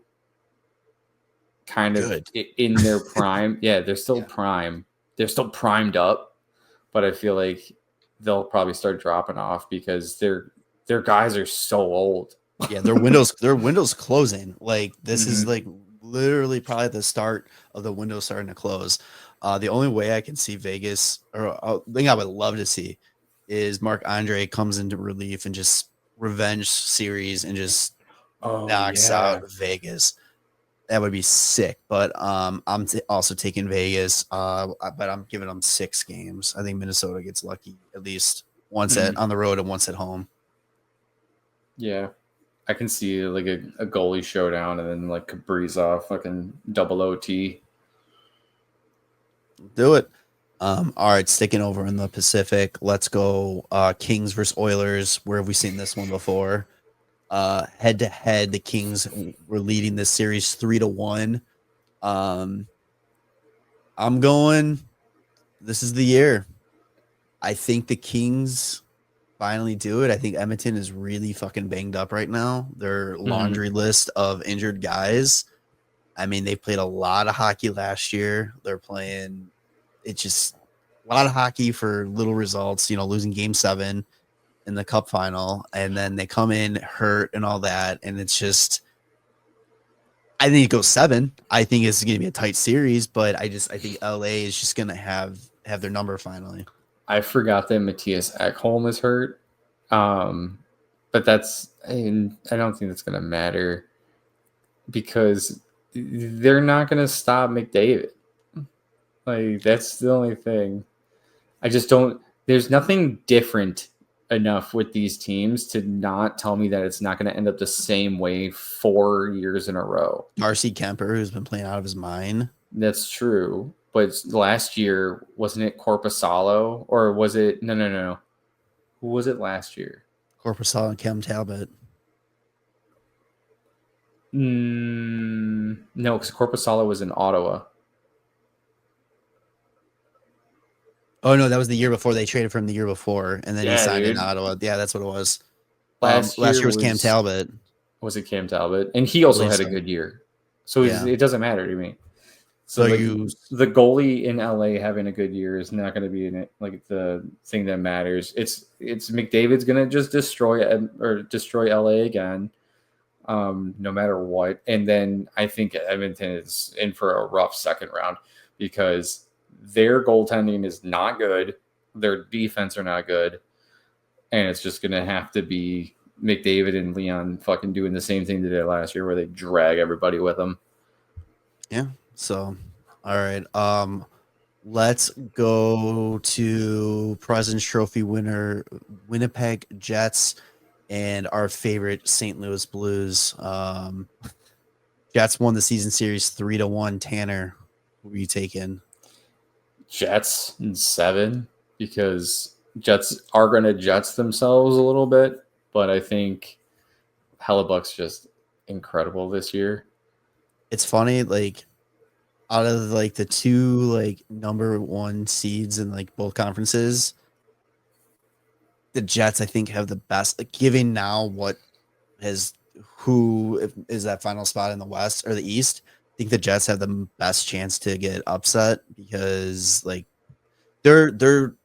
kind of in their prime. Yeah, they're still prime. They're still primed up. But I feel like they'll probably start dropping off because their guys are so old. Yeah, their windows closing. Like this is Mhm. like literally probably the start of the window starting to close. The only way I can see Vegas, or thing I would love to see, is Mark Andre comes into relief and just revenge series and just Oh knocks out yeah. Vegas. That would be sick. But I'm also taking Vegas. But I'm giving them 6 games. I think Minnesota gets lucky at least once Mhm. on the road and once at home. Yeah. I can see like a goalie showdown and then like Kaprizov fucking double OT. Do it. All right, sticking over in the Pacific. Let's go Kings versus Oilers. Where have we seen this one before? Head to head, the Kings were leading this series 3-1. Um, I'm going. This is the year. I think the Kings finally do it. I think Edmonton is really fucking banged up right now. Their Mhm. laundry list of injured guys. I mean, they played a lot of hockey last year. They're playing it's just a lot of hockey for little results, losing game 7 in the cup final. And then they come in hurt and all that. And it's just, I think it goes 7. I think it's going to be a tight series, but I think LA is just going to have their number finally. I forgot that Matthias Ekholm is hurt. But I don't think that's gonna matter because they're not gonna stop McDavid. Like that's the only thing. I just don't. There's nothing different enough with these teams to not tell me that it's not going to end up the same way 4 years in a row. Darcy Kemper, who's been playing out of his mind. That's true. But last year, wasn't it Corpusalo? Or was it. No. Who was it last year? Corpusal and Cam Talbot. No, because Corpusalo was in Ottawa. Oh, no, that was the year before. They traded for him the year before, and then he Yeah, signed in dude. Ottawa. Yeah, that's what it was. Last Last year year was Cam Talbot. was it Cam Talbot? And he I also believe had a so. good year. So Yeah. it doesn't matter to me. So So like you the goalie in LA having a good year is not going to be in it like the thing that matters. It's McDavid's going to just destroy LA again, no matter what. And then I think Edmonton is in for a rough second round because their goaltending is not good, their defense are not good, and it's just going to have to be McDavid and Leon fucking doing the same thing they did last year, where they drag everybody with them. Yeah. So, all right. Let's go to President's Trophy winner Winnipeg Jets and our favorite St. Louis Blues. Jets won the season series 3-1. Tanner, who were you taking? Jets in 7 because Jets are going to Jets themselves a little bit, but I think Hellebuck's just incredible this year. It's funny, like out of like the 2 like number 1 seeds in like both conferences, the Jets I think have the best. Like, given now what has who is that final spot in the West or the East. I think the Jets have the best chance to get upset because like they're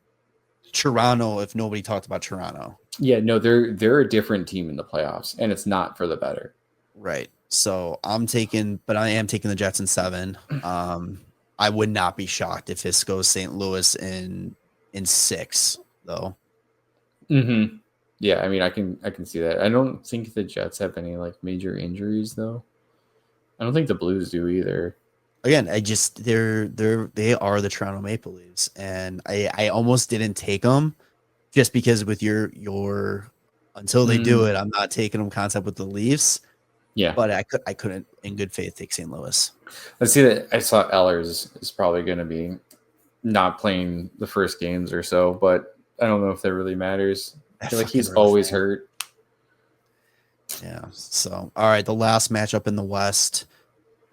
Toronto if nobody talked about Toronto. Yeah, no, they're a different team in the playoffs, and it's not for the better. Right. So I am taking the Jets in 7. I would not be shocked if this goes St. Louis in 6 though. Mm-hmm. Yeah, I mean, I can see that. I don't think the Jets have any like major injuries though. I don't think the Blues do either. Again, they are the Toronto Maple Leafs, and I almost didn't take them just because with your until they do it, I'm not taking them concept with the Leafs. Yeah, But I couldn't in good faith take St. Louis. let's see that. I saw Ellers is probably going to be not playing the first games or so, but I don't know if that really matters. I feel like he's always hurt. Yeah. So, all right. The last matchup in the West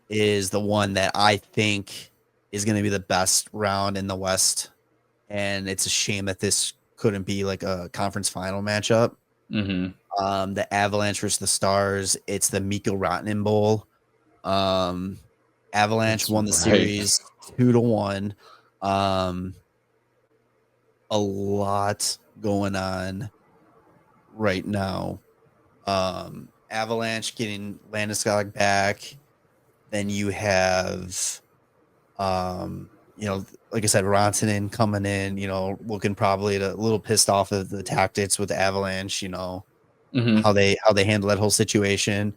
is the one that I think is going to be the best round in the West. And it's a shame that this couldn't be like a conference final matchup. Mm-hmm. The Avalanche versus the Stars. It's the Mikko Rantanen Bowl. Avalanche won the series 2-1. a lot going on right now. Avalanche getting Landeskog back. Then you have, like I said, Rantanen coming in, looking probably a little pissed off of the tactics with the Avalanche, Mm-hmm. how they handle that whole situation.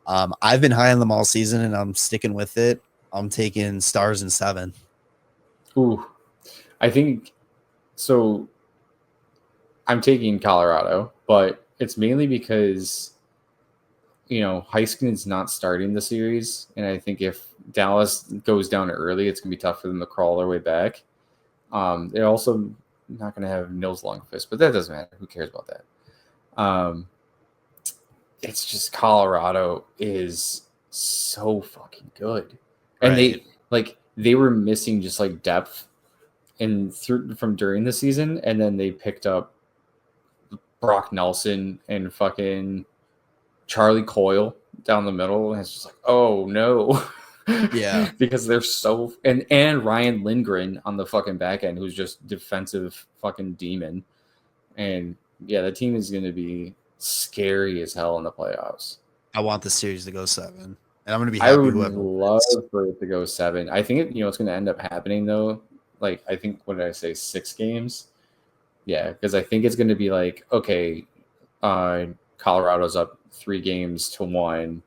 I've been high on them all season, and I'm sticking with it. I'm taking Stars in 7. Ooh, I think so. I'm taking Colorado, but it's mainly because Heiskanen's not starting the series, and I think if Dallas goes down early, it's gonna be tough for them to crawl their way back. They're also not gonna have Nils Lundqvist, but that doesn't matter. Who cares about that? It's just Colorado is so fucking good, and Right. they were missing just like depth from during the season, and then they picked up Brock Nelson and fucking Charlie Coyle down the middle, and it's just like, oh no. Yeah. Because they're so and Ryan Lindgren on the fucking back end, who's just defensive fucking demon. And yeah, the team is gonna be scary as hell in the playoffs. I want the series to go 7. And I'm gonna be I happy would whoever love wins. for it to go 7. I think it's gonna end up happening though. Like I think, what did I say, 6 games? Yeah, because I think it's gonna be like, okay, Colorado's up 3-1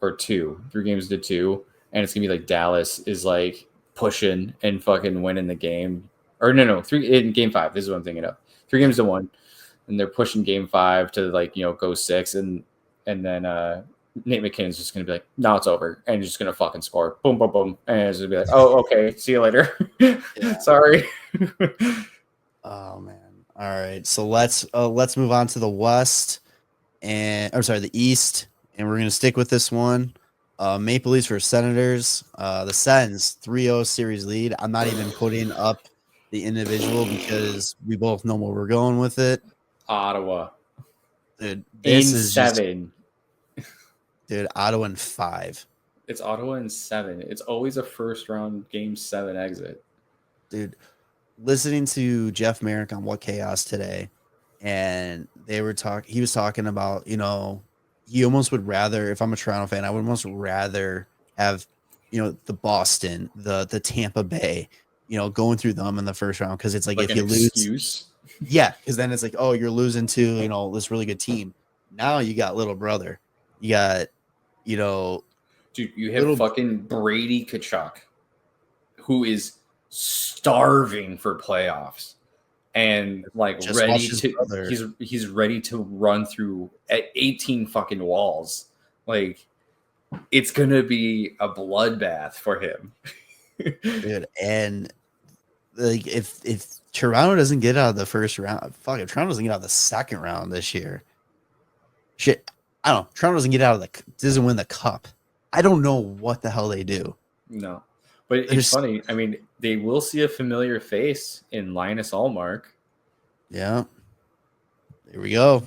or 2, 3-2, and it's gonna be like Dallas is like pushing and fucking winning the game. Or no, 3 in game 5. This is what I'm thinking of. 3-1, and they're pushing game 5 to go 6, and then Nate McKinnon's just gonna be like, no, it's over, and he's just gonna fucking score, boom, boom, boom, and it's gonna be like, oh, okay, see you later. Sorry. Oh man. All right. So let's move on to the West, the East, and we're gonna stick with this one. Maple Leafs versus Senators. The Sens 3-0 series lead. I'm not even putting up the individual because we both know where we're going with it. Ottawa. Dude, this is 7. Dude, Ottawa in 5. It's Ottawa in 7. It's always a first round game 7 exit. Dude, listening to Jeff Merrick on What Chaos today, and he was talking about, he almost would rather, if I'm a Toronto fan, I would almost rather have, the Boston, the Tampa Bay, going through them in the first round. Cause it's like if you lose, yeah. Cause then it's like, oh, you're losing to, this really good team. Now you got little brother, you got, dude, you have fucking Brady Tkachuk, who is starving for playoffs, and like he's ready to run through at 18 fucking walls. Like it's gonna be a bloodbath for him. Dude, and like if Toronto doesn't get out of the first round, if Toronto doesn't get out of the second round this year, shit, I don't know. Toronto doesn't win the cup. I don't know what the hell they do. No, but it's funny. I mean, they will see a familiar face in Linus Ullmark. Yeah. There we go.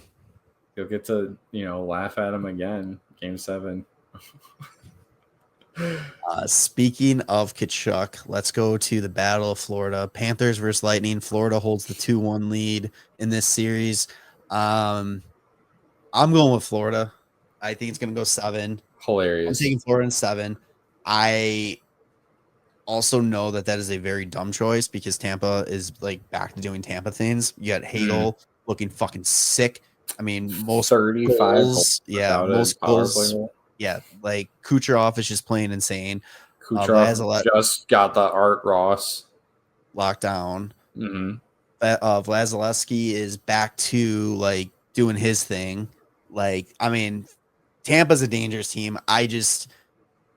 You'll get to, laugh at him again. Game 7. Speaking of Tkachuk, let's go to the Battle of Florida. Panthers versus Lightning. Florida holds the 2-1 lead in this series. I'm going with Florida. I think it's going to go 7. Hilarious. I'm taking Florida in 7. I also know that is a very dumb choice because Tampa is like back to doing Tampa things. You got Hagel looking fucking sick. I mean, most 35 goals. Yeah, most goals. Yeah, like Kucherov is just playing insane. Kucherov just got the Art Ross lockdown. Mm-hmm. Vasilevsky is back to like doing his thing. Like, I mean, Tampa's a dangerous team. I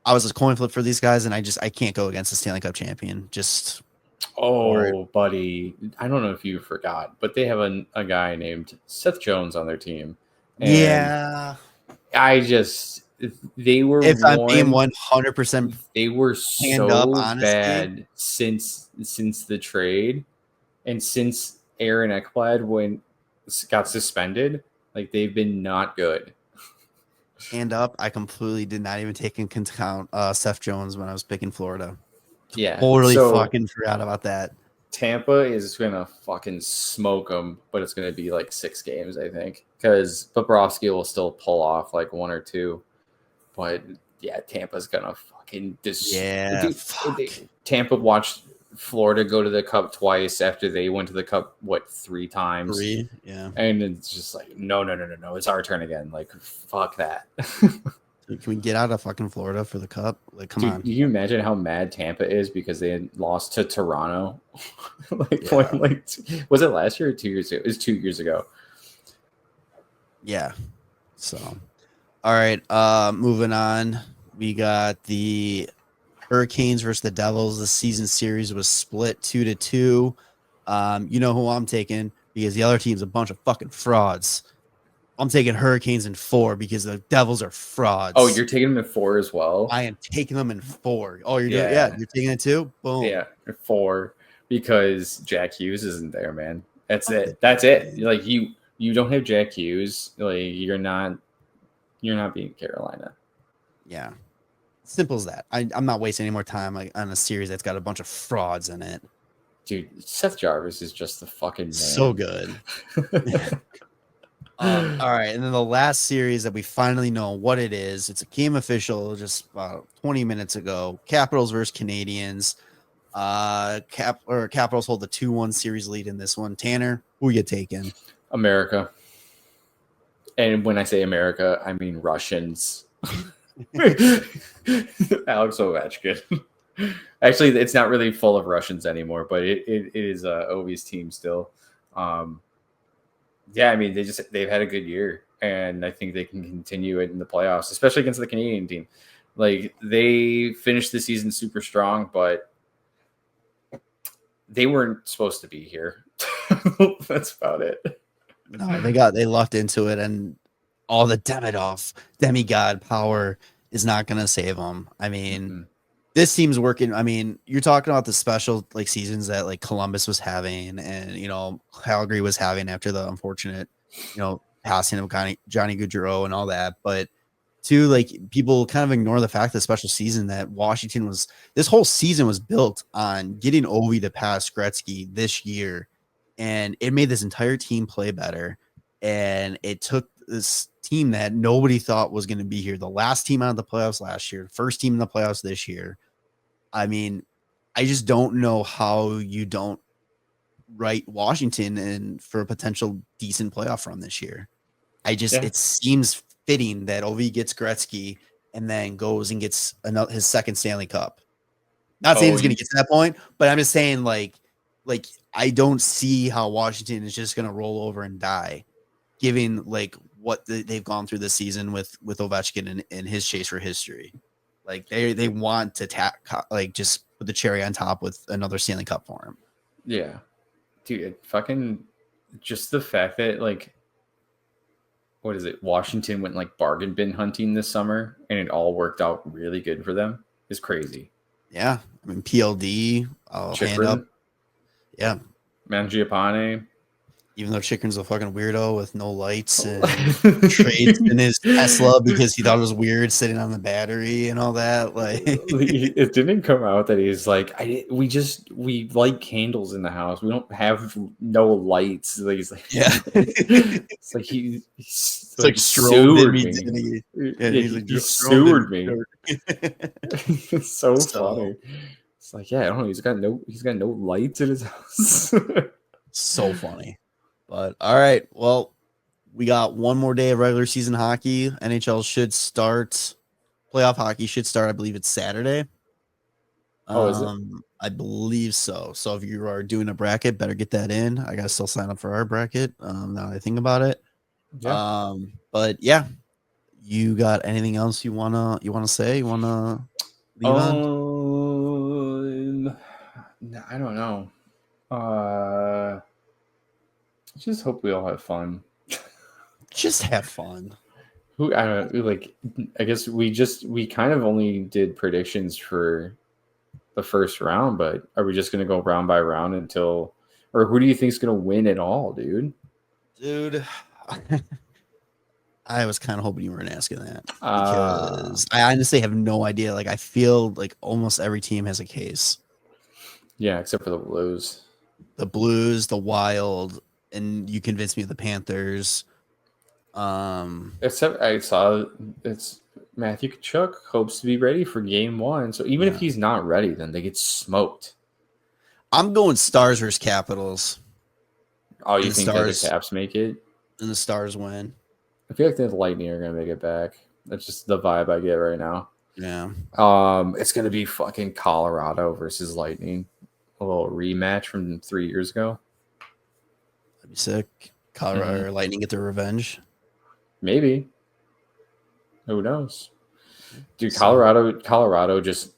was a coin flip for these guys, and I can't go against the Stanley Cup champion. Buddy, I don't know if you forgot, but they have a guy named Seth Jones on their team. And yeah, they were. If I'm being 100%, they were so bad since the trade, and since Aaron Ekblad got suspended, like they've been not good. I completely did not even take into account Seth Jones when I was picking Florida. Yeah, totally fucking forgot about that. Tampa is gonna fucking smoke them, but it's gonna be like 6 games, I think, because Bobrovsky will still pull off like 1 or 2. But yeah, Tampa's gonna fucking fuck. Tampa watched Florida go to the Cup twice after they went to the Cup 3 times. 3, yeah. And it's just like no, it's our turn again. Like fuck that. Can we get out of fucking Florida for the Cup? Like, come Dude, on. do you imagine how mad Tampa is because they had lost to Toronto? Was it last year or 2 years ago? It was 2 years ago. Yeah. So, all right. Moving on. We got the Hurricanes versus the Devils. The season series was split 2-2. You know who I'm taking because the other team's a bunch of fucking frauds. I'm taking Hurricanes in 4 because the Devils are frauds. Oh, you're taking them in 4 as well? I am taking them in 4. Oh, you're doing you're taking it too? Boom. Yeah, 4 because Jack Hughes isn't there, man. That's it. That's it. Like you don't have Jack Hughes. Like you're not beating Carolina. Yeah. Simple as that. I'm not wasting any more time on a series that's got a bunch of frauds in it. Dude, Seth Jarvis is just the fucking man. So good. All right, and then the last series that we finally know what it is. It's a game official just about 20 minutes ago. Capitals versus Canadians. Capitals hold the 2-1 series lead in this one. Tanner, who you taking? America. And when I say America, I mean Russians. Alex Ovechkin. Actually, it's not really full of Russians anymore, but it is Ovi's team still. Yeah, I mean they've had a good year, and I think they can continue it in the playoffs, especially against the Canadian team. Like they finished the season super strong, but they weren't supposed to be here. That's about it. No, they lucked into it, and all the demigod power is not going to save them. I mean, this team's working. I mean, you're talking about the special like seasons that like Columbus was having, and Calgary was having after the unfortunate, passing of Johnny Gaudreau and all that. But too, like people kind of ignore the fact that special season that Washington was. This whole season was built on getting Ovi to pass Gretzky this year, and it made this entire team play better. And it took this team that nobody thought was going to be here, the last team out of the playoffs last year, first team in the playoffs this year. I mean, I just don't know how you don't write Washington and for a potential decent playoff run this year. It seems fitting that Ovi gets Gretzky and then goes and gets his second Stanley Cup. Not saying he's going to get to that point, but I'm just saying like I don't see how Washington is just going to roll over and die, given like what they've gone through this season with Ovechkin and his chase for history. Like they want to just put the cherry on top with another Stanley Cup for him. Yeah, dude, fucking just the fact that like, what is it? Washington went like bargain bin hunting this summer, and it all worked out really good for them. Is crazy. Yeah, I mean PLD, hand up. Yeah, Mangiapane. Even though Chikrin's a fucking weirdo with no lights and trades in his Tesla because he thought it was weird sitting on the battery and all that. Like it didn't come out that he's like, we light candles in the house. We don't have no lights. Like, he's like, yeah, it's like he's like sewered me. He sewered me. It's so funny. It's like, yeah, I don't know. He's got no lights in his house. So funny. But all right, well, we got one more day of regular season hockey. NHL should start. Playoff hockey should start. I believe it's Saturday. Oh, is it? I believe so. So if you are doing a bracket, better get that in. I gotta still sign up for our bracket. Now that I think about it. Yeah. But yeah, you got anything else you wanna say? You wanna leave on? I don't know. Just hope we all have fun. Just have fun. I don't know, like, I guess we kind of only did predictions for the first round, but are we just going to go round by round until, or who do you think is going to win it all, dude? Dude, I was kind of hoping you weren't asking that because I honestly have no idea. Like, I feel like almost every team has a case. Yeah, except for the Blues. the Blues, the Wild, and you convinced me of the Panthers. Except I saw it's Matthew Tkachuk hopes to be ready for game 1. So even if he's not ready, then they get smoked. I'm going Stars versus Capitals. Oh, you think that the Caps make it? And the Stars win. I feel like the Lightning are going to make it back. That's just the vibe I get right now. Yeah. It's going to be fucking Colorado versus Lightning. A little rematch from 3 years ago. That'd be sick. Colorado or Lightning get their revenge. Maybe. Who knows? Dude, Colorado just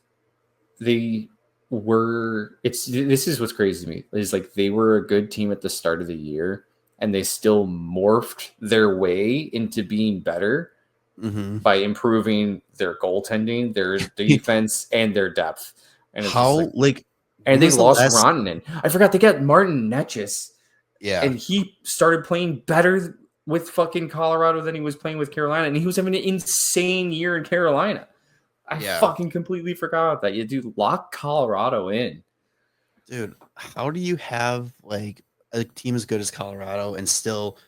this is what's crazy to me. Is like they were a good team at the start of the year and they still morphed their way into being better by improving their goaltending, their defense, and their depth. And it's and they lost Rantanen. I forgot they got Martin Necas. Yeah. And he started playing better with fucking Colorado than he was playing with Carolina. And he was having an insane year in Carolina. I fucking completely forgot that. You do lock Colorado in. Dude, how do you have like a team as good as Colorado and still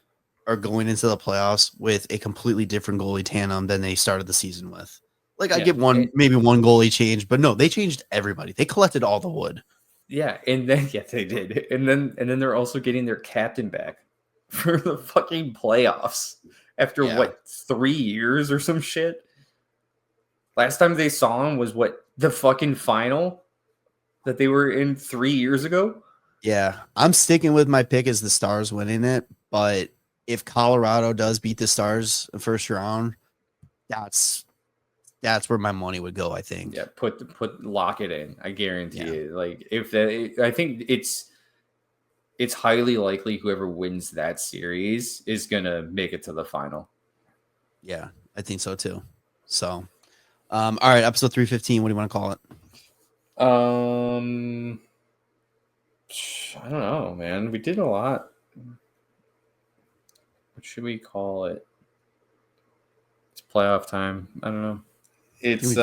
are going into the playoffs with a completely different goalie tandem than they started the season with? Like I get maybe one goalie change, but no, they changed everybody. They collected all the wood. Yeah, and then they did. And then they're also getting their captain back for the fucking playoffs after 3 years or some shit. Last time they saw him was the fucking final that they were in 3 years ago. Yeah, I'm sticking with my pick as the Stars winning it, but if Colorado does beat the Stars in first round, that's where my money would go, I think. Yeah, lock it in. I guarantee it. Like I think it's highly likely whoever wins that series is gonna make it to the final. Yeah, I think so too. So, all right, episode 315. What do you want to call it? I don't know, man. We did a lot. What should we call it? It's playoff time. I don't know. It's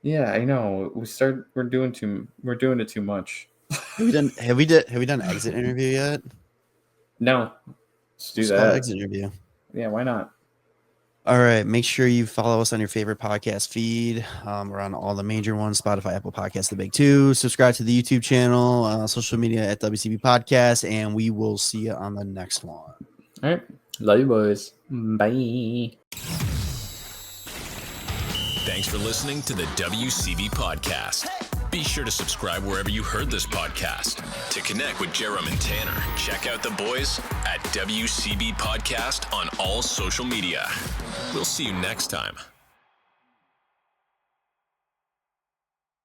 yeah, I know. We're doing it too much. Have we done exit interview yet? No. Let's do that. Call exit interview. Yeah, why not? All right. Make sure you follow us on your favorite podcast feed. We're on all the major ones: Spotify, Apple Podcasts, the big two. Subscribe to the YouTube channel, social media at WCB Podcast, and we will see you on the next one. All right. Love you, boys. Bye. Thanks for listening to the WCB Podcast. Be sure to subscribe wherever you heard this podcast. To connect with Jarom and Tanner, check out the boys at WCB Podcast on all social media. We'll see you next time.